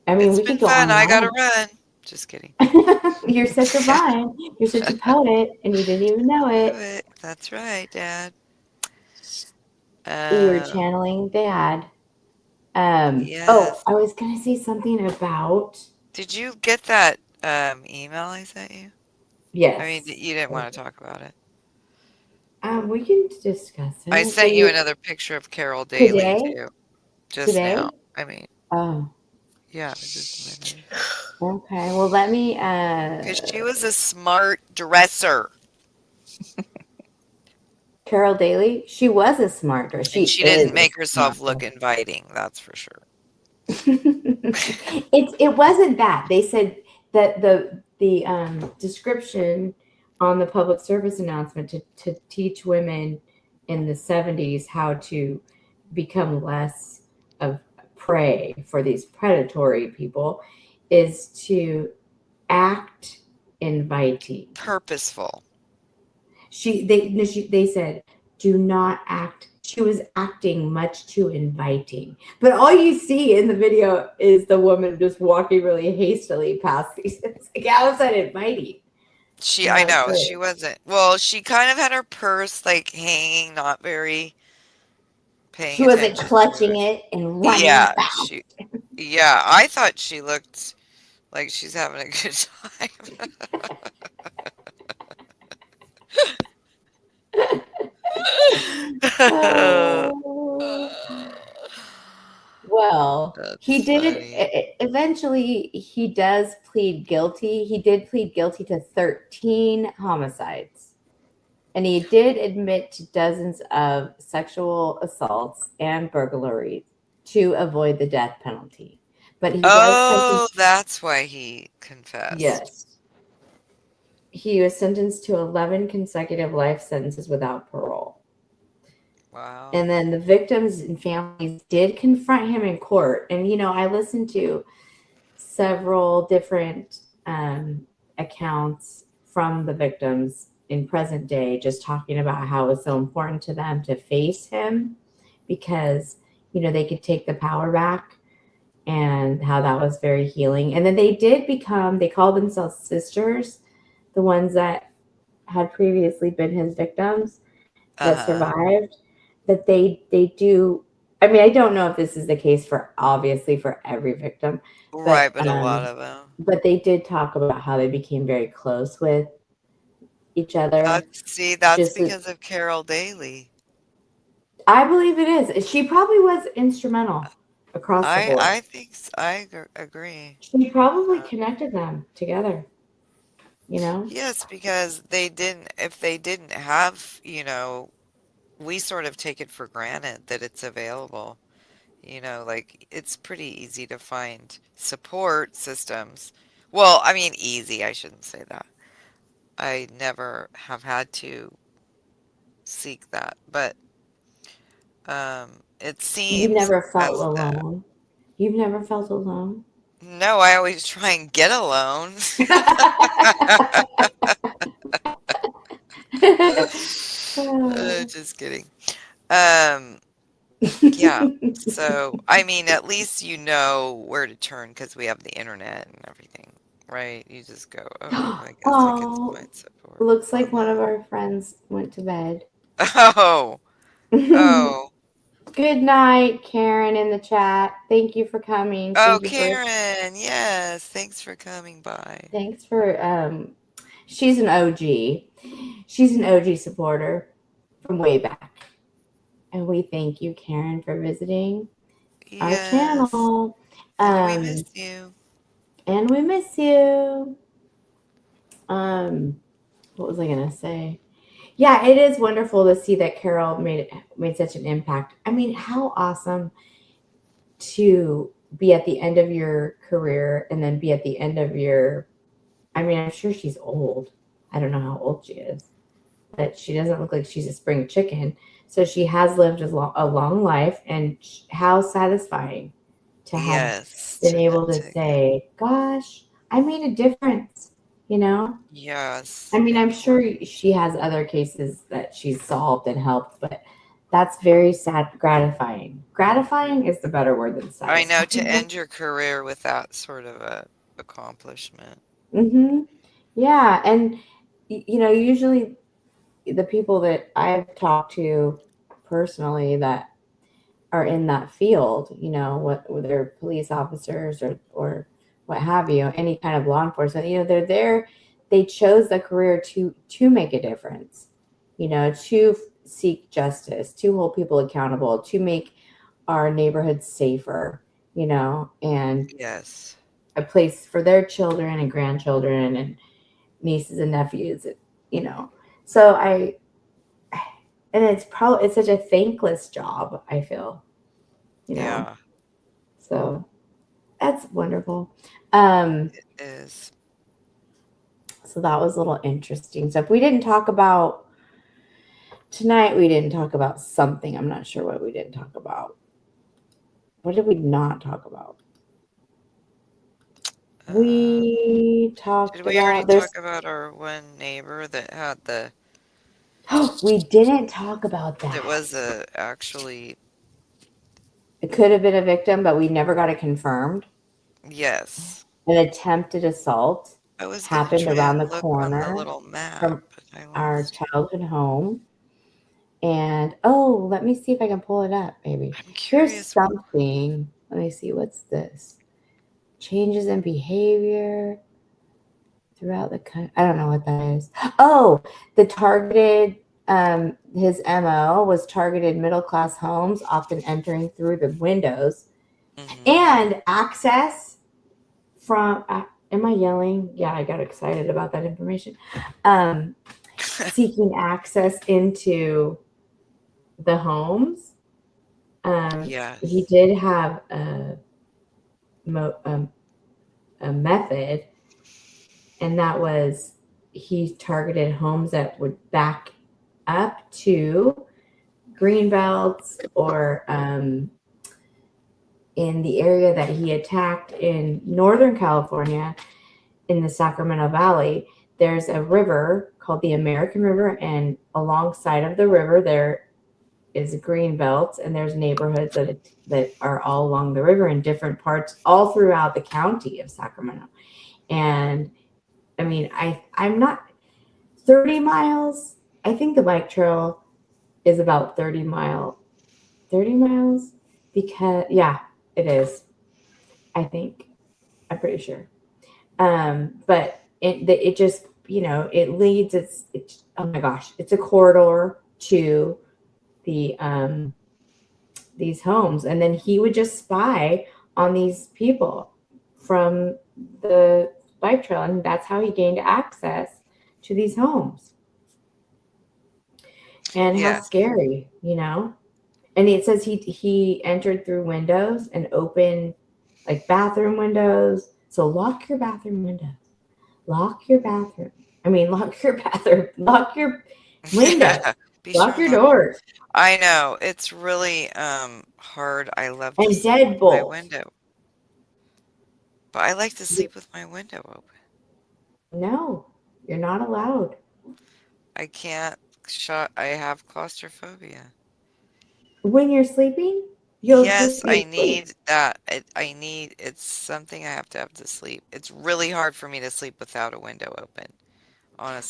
I mean, It's we been could go fun. on and I gotta on. run. Just kidding. You're such a vine. You're such a poet, and you didn't even know it. That's right, Dad. You were Um, channeling Dad. Oh, yes. I was gonna say something about Did you get that email I sent you? I mean, yes. you didn't want to talk about it. We can discuss I it. So sent you you another picture of Carol Daly today? too, just now. Today? I mean, Oh, yeah, just a minute. okay. Well, let me. Because she was a smart dresser, Carol Daly. She was a smart girl. and She she is didn't a make herself smart look girl. inviting, that's for sure. It wasn't that they said that the description on the public service announcement to teach women in the 70s how to become less of prey for these predatory people is to act inviting. Purposeful. They said do not act she was acting much too inviting. But all you see in the video is the woman just walking really hastily past these. It's like, how is that inviting? I know, But she wasn't. Well, she kind of had her purse like hanging, not very paying she wasn't attention to clutching it. it and running Yeah, fast. yeah, I thought she looked like she's having a good time. Oh. Well, he That's did funny. eventually he does plead guilty. He did plead guilty to 13 homicides. And he did admit to dozens of sexual assaults and burglaries to avoid the death penalty. But he was Oh, sentenced, that's why he confessed. yes, he was sentenced to 11 consecutive life sentences without parole. Wow. And then the victims and families did confront him in court. And, I listened to several different accounts from the victims in present day, just talking about how it was so important to them to face him because, they could take the power back and how that was very healing. And then they called themselves sisters, the ones that had previously been his victims that Uh-huh. survived, that they do. I mean, I don't know if this is the case for obviously for every victim, Right, but but a lot of them. they did talk about how they became very close with each other. That's Just, because of Carol Daly. I believe it is. She probably was instrumental across the board. I think agree. She probably Uh, connected them together. You know, yes, because if they didn't have, we sort of take it for granted that it's available. Like it's pretty easy to find support systems. Well, I mean, easy, I shouldn't say that. I never have had to seek that, but it you've seems never felt as though. alone. You've never felt alone. No, I always try and get alone. Just kidding. Um, yeah. So, I mean, at least you know where to turn because we have the internet and everything, right? You just go, oh, I guess I could Oh, find support looks like one of online. our friends went to bed. Oh, oh, Good night, Karen in the chat. Thank you for coming. oh, Karen. Yes. Thanks for coming by. Thanks for she's an OG. She's an OG supporter from way back. And we thank you, Karen, for visiting our Yes. channel. And we miss Um you. and we miss you. Um what was I gonna say? Yeah, it is wonderful to see that Carol made such an impact. I mean, how awesome to be at the end of your career and then be at the end of your, I mean, I'm sure she's old. I don't know how old she is, but she doesn't look like she's a spring chicken. So she has lived a long life, and how satisfying to have Yes. been able to To say, gosh, I made a difference, you know? I yes, mean, I'm sure important. she has other cases that she's solved and helped, but that's very sad, gratifying. Gratifying is the better word than I know to satisfying. end your career with that sort of a accomplishment. Hmm. Yeah, and usually the people that I've talked to personally that are in that field, what whether they're police officers or what have you, any kind of law enforcement, they're there. They chose the career to make a difference, to seek justice, to hold people accountable, to make our neighborhoods safer, and Yes. a place for their children and grandchildren and nieces and nephews, you know. So and it's such a thankless job, I feel, you know. Yeah, So that's wonderful. Um, it is. so that was a little interesting stuff. We didn't talk about tonight. We didn't talk about something. I'm not sure what we didn't talk about. What did we not talk about? Um, We did talked we already about talk there's about our one neighbor that had the We didn't talk about It that. was actually, It could have been a victim, but we never got it confirmed. yes. An attempted assault I was gonna happened try around and the look on the corner little map, from but I our lost it. childhood home. And oh, let me see if I can pull it up, maybe. I'm Here's curious. something. Let me see. What's this? Changes in behavior throughout the country. I don't know what that is. Oh, the targeted, his MO was targeted middle class homes, often entering through the windows Hmm. and access from. Am I yelling? Yeah, I got excited about that information. Seeking access into the homes. He Yes. did have mo- um, a method, and that was he targeted homes that would back up to green belts or in the area that he attacked in Northern California in the Sacramento Valley. There's a river called the American River, and alongside of the river there is green belts, and there's neighborhoods that are all along the river in different parts all throughout the county of Sacramento. And I mean, I'm not 30 miles. I think the bike trail is about 30 miles because yeah, it is. I think I'm pretty sure. But it just, it leads. It's oh my gosh, it's a corridor to the these homes, and then he would just spy on these people from the bike trail, and that's how he gained access to these homes. And how Yeah. scary, and it says he entered through windows and opened like bathroom windows. So lock your bathroom windows, lock your bathroom I mean lock your bathroom, lock your windows, Yeah. Be sure lock and your lock your. doors. I know it's really hard. I love to And sleep with my deadbolt. window, but I like to sleep with my window open. No, you're not allowed. I can't shut. I have claustrophobia. When you're sleeping, you'll Yes, just be I asleep. need that. I need. It's something I have to sleep. It's really hard for me to sleep without a window open.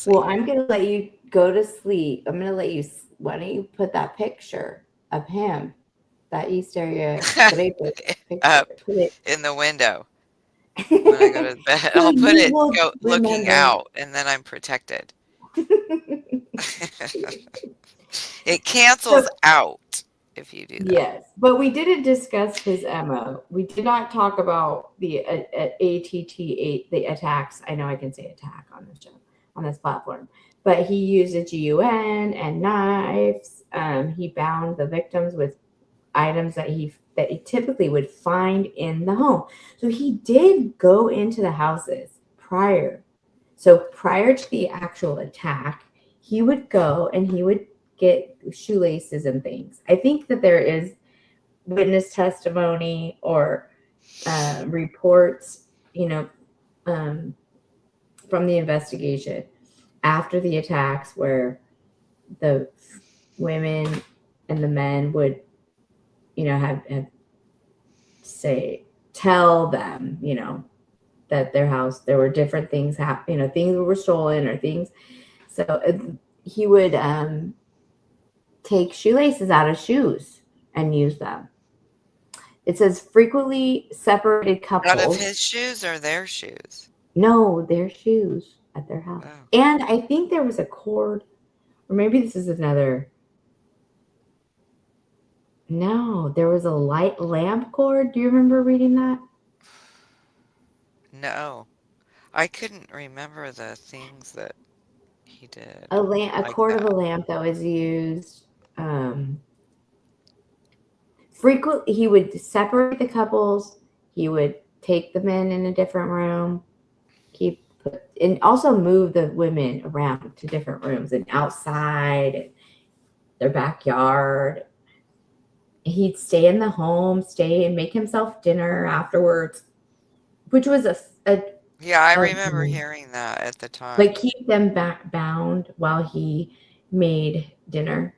Well, Honestly. I'm going to let you go to sleep. I'm going to let you, why don't you put that picture of him, that East Area rapist picture, Up put it, in the window when I go to bed. so I'll put you it will go looking remember. out, and then I'm protected. It cancels So, out if you do that. yes, but we didn't discuss his MO. We did not talk about the ATT, the attacks. I know I can say attack on this show, on this platform, but he used a GUN and knives. He bound the victims with items that he typically would find in the home. So he did go into the houses prior. So prior to the actual attack, he would go and he would get shoelaces and things. I think that there is witness testimony or reports, um, from the investigation after the attacks where the women and the men would, have say tell them, that their house there were different things happen, things were stolen or things. So he would take shoelaces out of shoes and use them. It says frequently separated Out of couples. his shoes or their shoes? No, their shoes at their house. Oh. And I think there was a cord, or maybe this is another. No, there was a light lamp cord. Do you remember reading that? No. I couldn't remember the things that he did A like cord of a that. lamp that was used. Frequently, he would separate the couples. He would take the men in a different room. And also move the women around to different rooms and outside and their backyard. He'd stay in the home, stay and make himself dinner afterwards, which was Yeah, I a remember hearing that at the time. but keep them back bound while he made dinner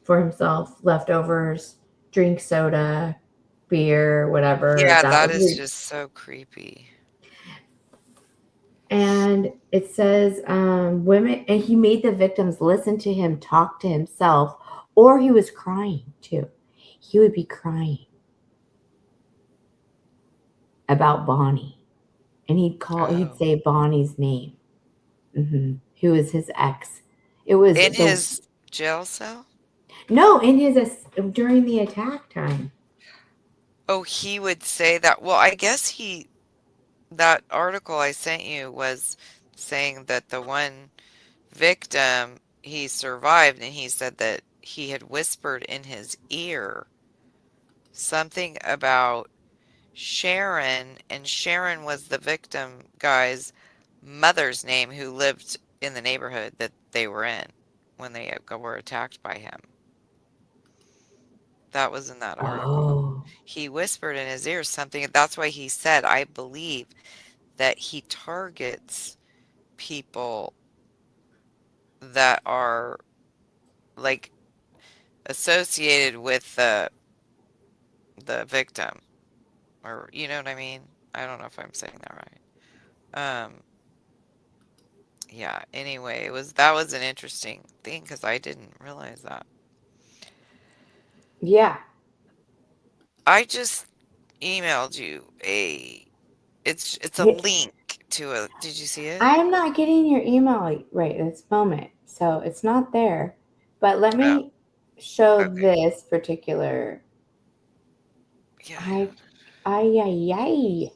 for himself, leftovers, drink soda, beer, whatever. Yeah, That that was is his. just so creepy. And it says women, and he made the victims listen to him talk to himself, or he was crying too. He would be crying about Bonnie, and he'd Oh. say Bonnie's name, who was his ex. It was In the his jail cell? no in his during the attack time. Oh, he would say that. Well, I guess that article I sent you was saying that the one victim, he survived, and he said that he had whispered in his ear something about Sharon, and Sharon was the victim guy's mother's name who lived in the neighborhood that they were in when they were attacked by him. That was in that article. Oh, He whispered in his ear something. That's why he said, I believe that he targets people that are like associated with the victim, or you know what I mean? I don't know if I'm saying that right. Yeah, anyway, that was an interesting thing because I didn't realize that. yeah. I just emailed you it's a Yeah. link to a did you see it? I'm not getting your email right this moment, so it's not there. But let Oh, me show okay. this particular. Yeah, I I, don't ay.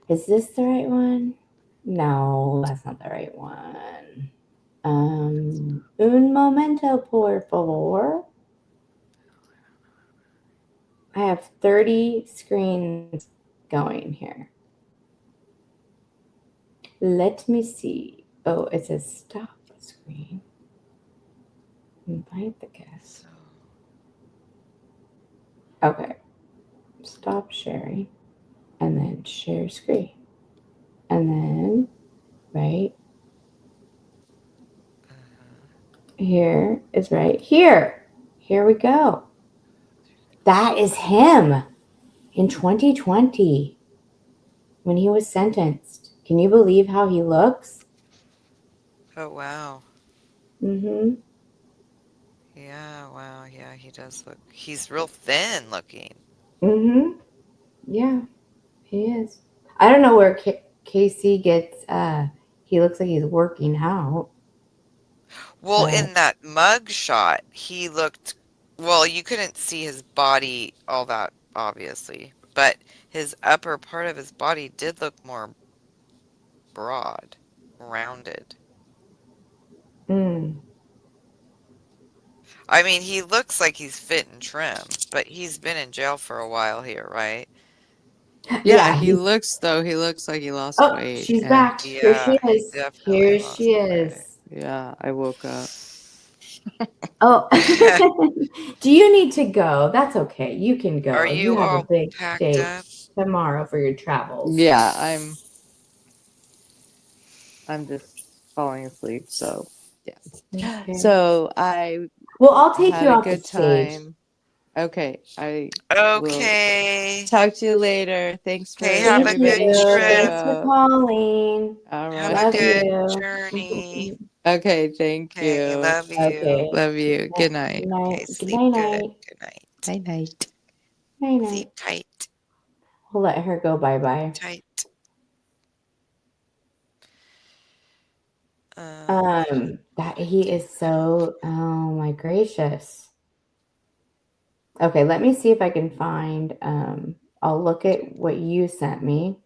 Is this the right one? No, that's not the right one. Un momento, por favor. I have 30 screens going here. Let me see. Oh, it says stop screen. Invite the guest. so Okay. Stop sharing. And then share screen. And then, right here is right here. Here we go. That is him in 2020 when he was sentenced. Can you believe how he looks? oh wow. Mm-hmm. Yeah, wow, yeah, he does he's real thin looking. Mm-hmm. Yeah, he is. I don't know where Casey gets he looks like he's working out. Well, But in that mug shot, he looked well, you couldn't see his body all that obviously, but his upper part of his body did look more broad, rounded. mm, I mean, he looks like he's fit and trim, but he's been in jail for a while here, right? Yeah, yeah, he he's looks like he lost oh, weight, she's and back. Here she Yeah, he is. definitely Here she lost weight. is. yeah, I woke up. Oh, do you need to go? That's okay. You can Are go. You you have a all big packed date up? tomorrow for your travels. Yeah, I'm just falling asleep, so yeah. Okay. So I Well, I'll take had you a off the good stage. time. Okay, I will Okay. talk to you later. Thanks for Okay, have Thank a everybody good who you. showed trip. Thanks for up. calling. All Have a right. Love good you. journey. Okay, thank Okay, you. love you. Okay. Love you. Good Good night. night. Okay, Good sleep night, good. night. Good night. Night night. Night, Sleep night. tight. We'll let her go bye bye. Tight. Um, That he is so, oh my gracious. Okay, let me see if I can find, I'll look at what you sent me.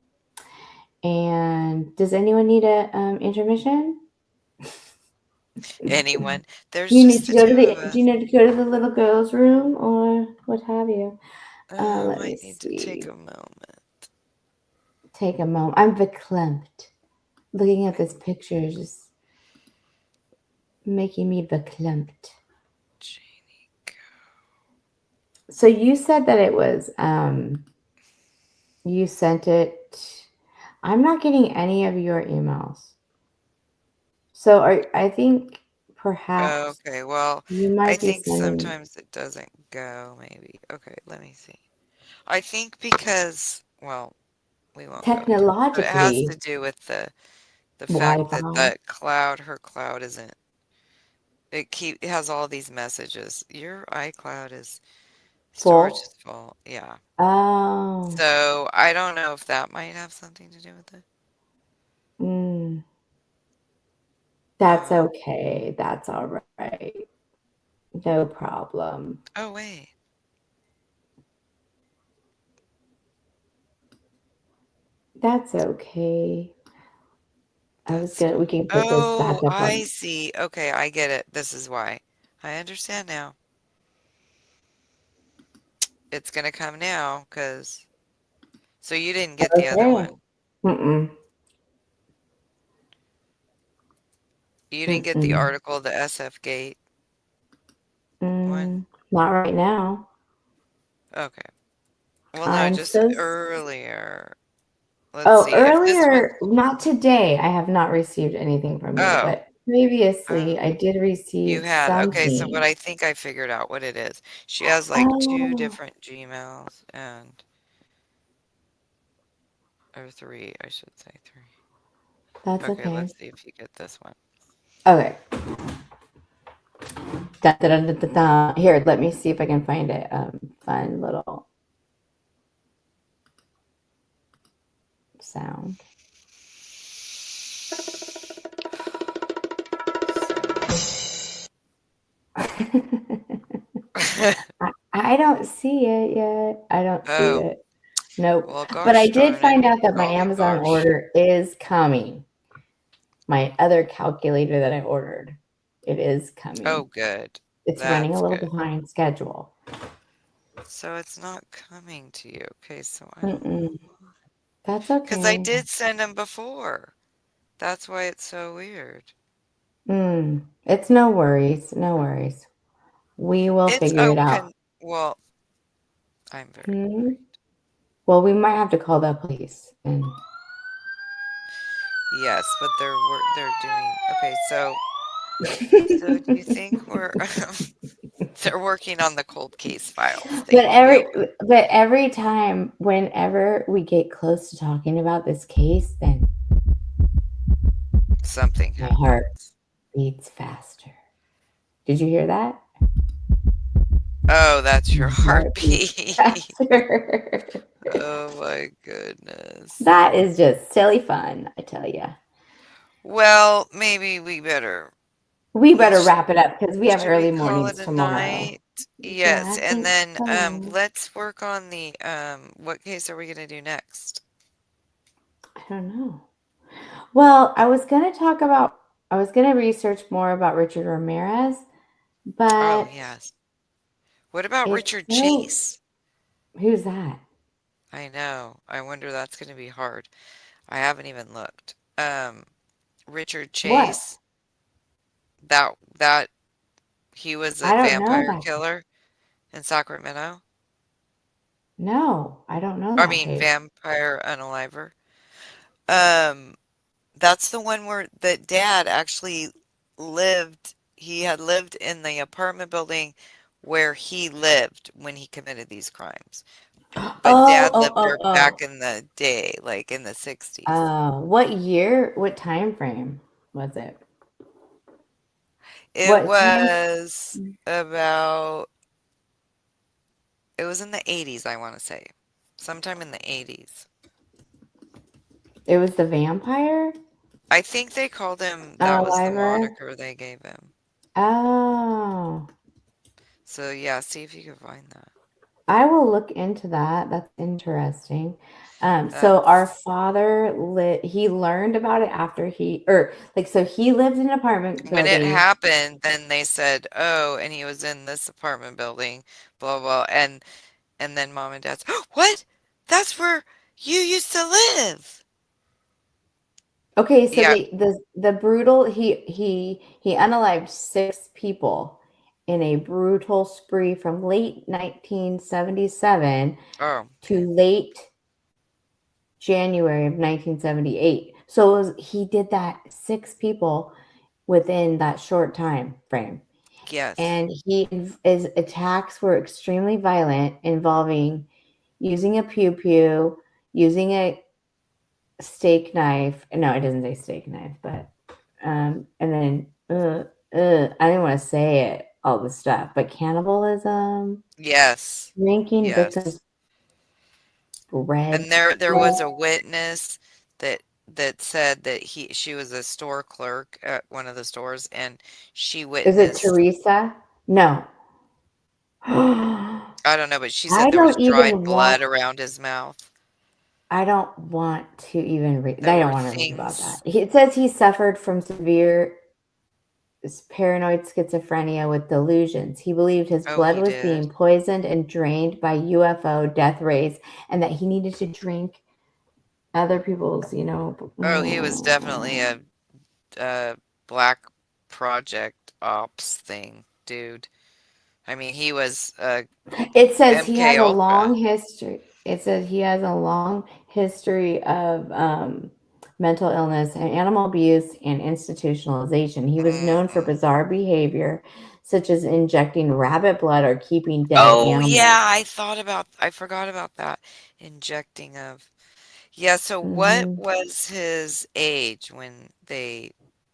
And does anyone need a intermission? anyone. There's You need just to the go to two of the, do us. you need to go to the little girl's room or what have you? Let me Might need to take see. a moment. Take a moment. I'm verklempt. Looking at this picture is just making me verklempt. Janie. So you said that it was, you sent it. I'm not getting any of your emails. So I think perhaps Okay, well, you I might be think sending sometimes it doesn't go, maybe. Okay, let me see. I think because, well, we won't go into it, but it has to technologically do with the fact that Wi-Fi. the cloud, her cloud isn't, it has all these messages. Your iCloud is storage Full. is full. Yeah. Oh, So I don't know if that might have something to do with it. mm, that's Um, okay. That's all right. No problem. oh wait. That's okay. I was That's gonna. We not. can put this back Oh, up I on. see. Okay, I get it. This is why. I understand now. It's gonna come now, because so you didn't get the other Okay. one. Mm-mm. You didn't get the Mm-mm. article, the SF Gate one. Mm, not right now. Okay. Well, no, I'm just so. earlier. Let's Oh, see if this one. earlier, not today. I have not received anything from you, Oh, but previously oh, I did you receive had. Okay, so what something. I think I figured out what it is. She has like two Oh, different Gmails or three, I should say three. that's Okay, okay. let's see if you get this one. Okay. Da, da, da, da, da, da. Here, let me see if I can find it. Fun little sound. So, I don't see it yet. I don't see oh, it. Nope. well, But I gosh did darn it. find out that my Golly Amazon gosh. order is coming. My other calculator that I ordered, it is Oh, coming. good. It's running a That's little good. behind schedule. So it's not coming to you. Okay, so I don't know. Mm-mm. That's Because I okay. did send them before. That's why it's so weird. It's no worries. No worries. We will It's figure it out. well, I'm very Hmm? worried. Well, we might have to call the police. And Yes, but they're doing okay, so do you think we're they're working on the cold case files. but Thank you. every time, whenever we get close to talking about this case, then Something my heart happens. beats faster. Did you hear that? Oh, that's your My heart beats heartbeat. faster. Oh my goodness. That is just silly fun, I tell you. Well, maybe we better We we better sh wrap it up because we have should we early call mornings it a tomorrow. night? Yeah, Yes, I and think then so. let's work on the what case are we gonna do next? I don't know. Well, I was going to research more about Richard Ramirez, Oh, but yes. What about it's Richard so, Chase? who's that? I know. I wonder that's gonna be hard. I haven't even looked. Richard What? Chase, that he was a I don't know vampire that. killer in Sacramento. No, I don't know I that mean, case. vampire unaliver. Um, that's the one where the dad actually lived. He had lived in the apartment building where he lived when he committed these crimes. But Oh, dad oh, lived oh, there back oh. in the day, like in the 60s. What year, what time frame was it? It What time? was about, it was in the 80s, I want to say. Sometime in the 80s. It was the vampire I think they called him, that was the unaliver. moniker they gave him. Oh, So yeah, see if you can find that. I will look into that. That's interesting. So our That's father he learned about it after or like, so he lived in an apartment when it building. happened, then they said, "Oh, and he was in this apartment building, blah blah." And then mom and dad's, "Oh, what? That's where you used to live." Okay, so Yeah. the brutal he unalived 6 people in a brutal spree from late 1977 Oh, to okay. late January of 1978. So he did that 6 people within that short time frame. Yes. And his attacks were extremely violent, involving using a pew pew, using a steak knife. No, it doesn't say steak knife, but and then I didn't want to say it, all the stuff, but cannibalism, Yes. drinking Yes. victims' bread. And there was a witness that said that she was a store clerk at one of the stores, and she Is it witnessed, Teresa? No. I I don't know, but she said there was don't dried even want. blood around his mouth. I don't want to even read. There I don't were want to read about things. that. It says he suffered from severe paranoid schizophrenia with delusions. He believed his Oh, blood he was did. being poisoned and drained by UFO death rays, and that he needed to drink other people's, Oh, he was definitely a black project ops thing, dude. I mean, he was It says he MK has a long Ultra. history. It says he has a long history of mental illness and animal abuse and institutionalization. He was known for Mhm. bizarre behavior, such as injecting rabbit blood or keeping dead Oh animals. yeah, I forgot about that injecting of. Yeah, so what Hmm. was his age when they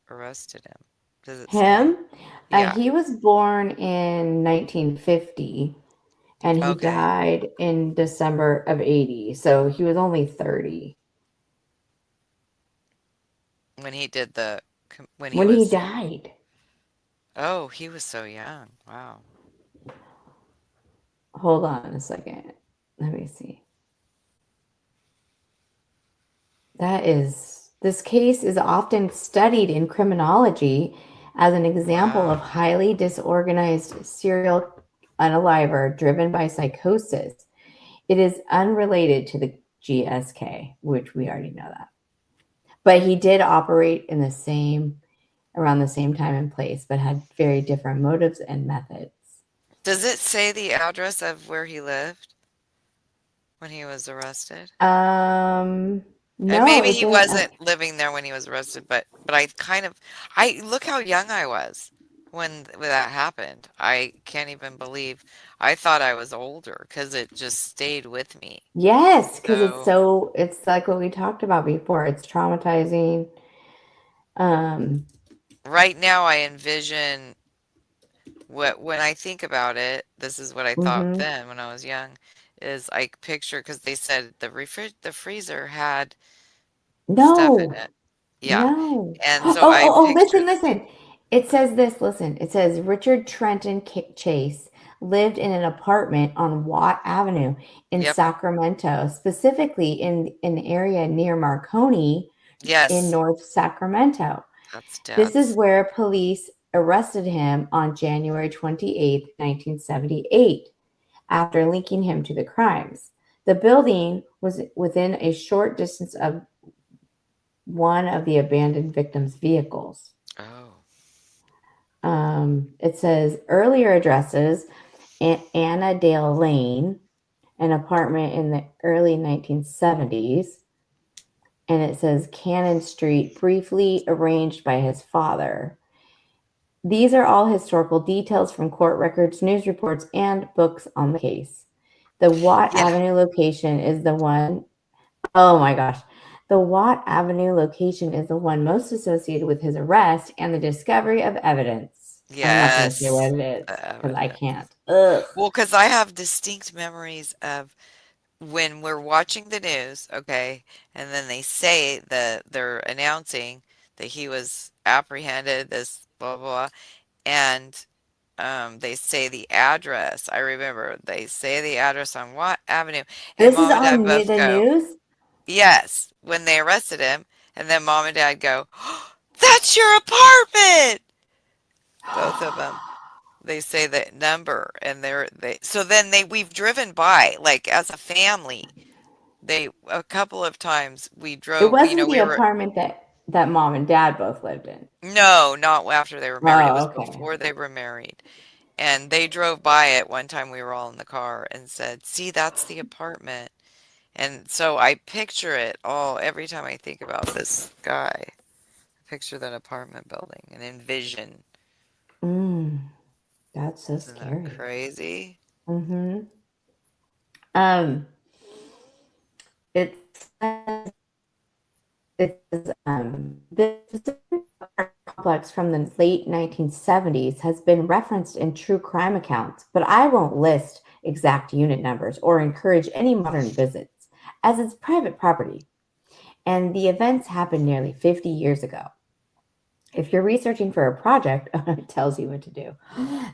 arrested him? Does it say? Him, Yeah. he was born in 1950 and he Okay. died in December of 80. So he was only 30 When he did the when he when he was, died. oh, he was so young. Wow. Hold on a second. Let me see. This case is often studied in criminology as an example of Wow. highly disorganized serial unaliver driven by psychosis. It is unrelated to the GSK, which we already know that. But he did operate in the same around the same time and place, but had very different motives and methods. Does it say the address of where he lived when he was arrested? Um, And no, maybe it he doesn't. wasn't living there when he was arrested, but I kind of I look how young I was when that happened. I can't even believe I thought I was older because it just stayed with me. Yes, because So it's like what we talked about before. It's traumatizing. Um, right now I envision what when I think about it, this is what I thought hmm then when I was young, is I picture because they said the freezer had stuff in no, it. Yeah. no. And Oh, so I oh, oh, picture listen, listen. It says this, listen. It says Richard Trenton Chase lived in an apartment on Watt Avenue in yep. Sacramento, specifically in an area near Marconi in Yes. North Sacramento. That's This is dad's. where police arrested him on January 28th, 1978, after linking him to the crimes. The building was within a short distance of one of the abandoned victim's vehicles. Oh. It says earlier addresses: Annadale Lane, an apartment in the early 1970s. And it says Cannon Street, briefly arranged by his father. These are all historical details from court records, news reports, and books on the case. The Watt Yeah. Avenue location is the one. Oh my gosh. The Watt Avenue location is the one most associated with his arrest and the discovery of evidence. I'm not going to say Yes. what it is The because I evidence. can't. Ugh. Well, because I have distinct memories of when we're watching the news, okay, and then they say that they're announcing that he was apprehended, this blah blah, blah, and they say the address. I remember they say the address on Watt Avenue, and This is mom and dad on both the go, news. yes, when they arrested him, and then mom and dad go, oh, that's your apartment. Both of them. They say that number, and they so then we've driven by like as a family. They a couple of times we It drove, wasn't the we were apartment that mom and dad both lived in. no, not after they were married. It was Oh, okay. before they were married. And they drove by it one time we were all in the car and said, "See, that's the apartment." And so I picture it all every time I think about this guy. picture that apartment building and envision. That's so Isn't that scary. crazy? Mm-hmm. Um, it this complex from the late 1970s has been referenced in true crime accounts, but I won't list exact unit numbers or encourage any modern visits, as it's private property, and the events happened nearly 50 years ago. If you're researching for a project, it tells you what to do.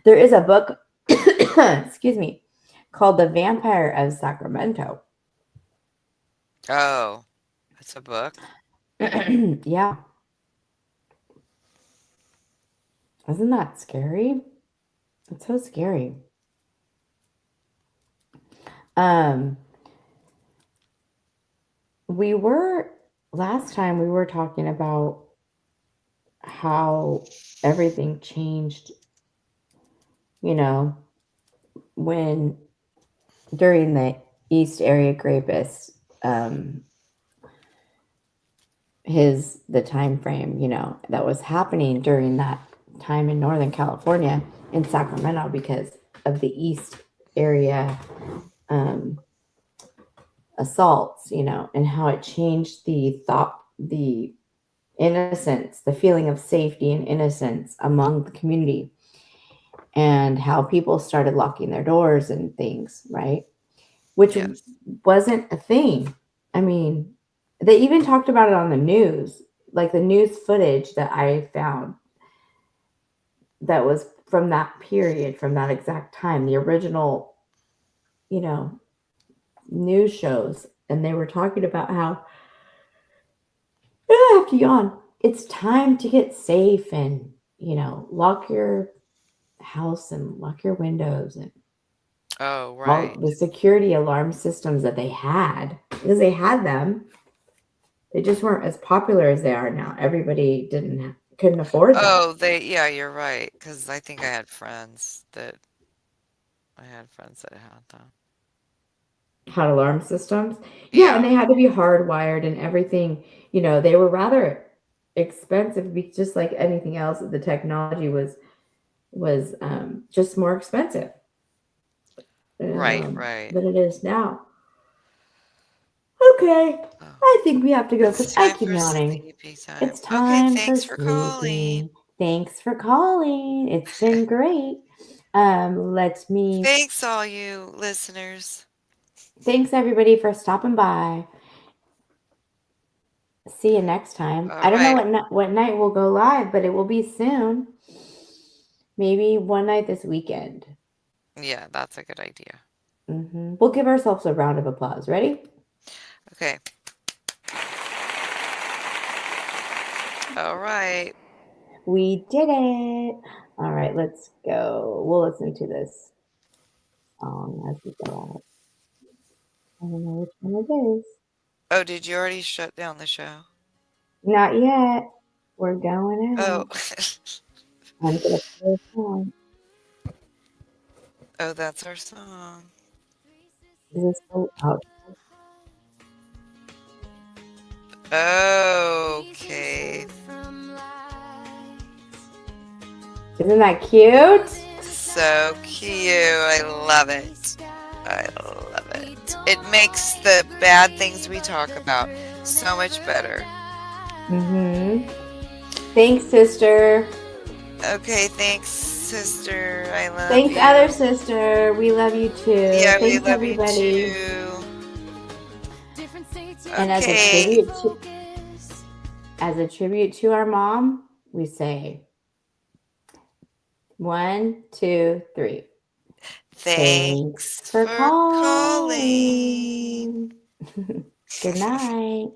There is a book, excuse me, called The Vampire of Sacramento. Oh, it's a book? Yeah. Isn't that scary? It's so scary. Um, we were last time we were talking about how everything changed, you know, when during the East Area Rapist, the time frame, that was happening during that time in Northern California in Sacramento because of the East Area assaults, and how it changed the innocence, the feeling of safety and innocence among the community, and how people started locking their doors and things, right? Which Yes. wasn't a thing. I mean, they even talked about it on the news, like the news footage that I found that was from that period, from that exact time, the original, news shows. And they were talking about how, I have to yawn. It's time to get safe and, lock your house and lock your windows and Oh, all right. the security alarm systems that they had, because they had them. They just weren't as popular as they are now. Everybody couldn't afford them. Oh, yeah, you're right. Because I think I had friends that had them. Had alarm systems. Yeah, and Yeah, they had to be hardwired and everything. They were rather expensive, just like anything else. The technology was just more expensive right, right. than it is now. Okay, Oh, I think we have to go it's because I time keep for yawning. sleepy time. It's Okay, time for thanks for calling. sleeping. Thanks for calling. It's been great. Let me Thanks, all you listeners. Thanks everybody for stopping by. See you next time. All I don't know right. what night we'll go live, but it will be soon. Maybe one night this weekend. Yeah, that's a good idea. We'll give ourselves a round of applause. Ready? Okay. All right. We did it. All right, let's go. We'll listen to this song as we go out. I don't know which one it is. Oh, did you already shut down the show? Not yet. We're going Oh. out. I'm gonna play a song. Oh, that's our song. Is this so out? Okay. Isn't that cute? So cute. I love it. I love it. It makes the bad things we talk about so much better. Thanks, sister. Okay, thanks, sister. I love Thanks, you. other sister. We love you too. Yeah, we Thanks, love you everybody. too. And Okay. as a tribute to our mom, we say 1, 2, 3. Thanks For for calling. calling. Good night.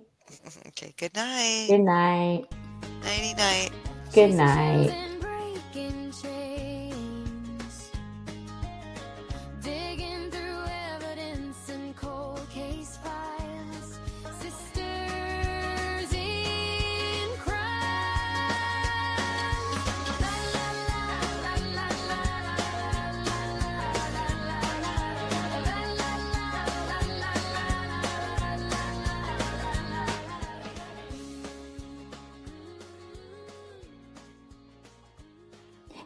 Okay, good night. Good night. Nighty night. Good night.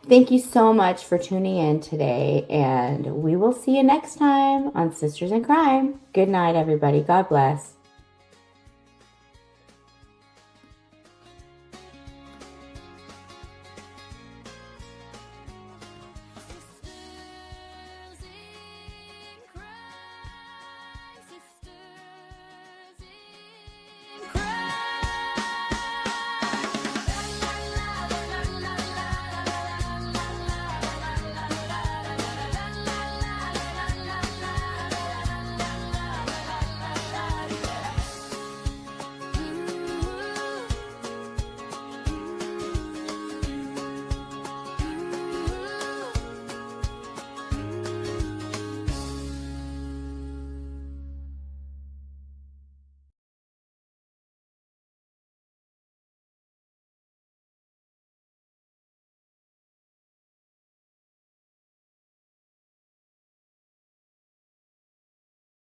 Thank you so much for tuning in today, and we will see you next time on Sisters in Crime. Good night, everybody. God bless.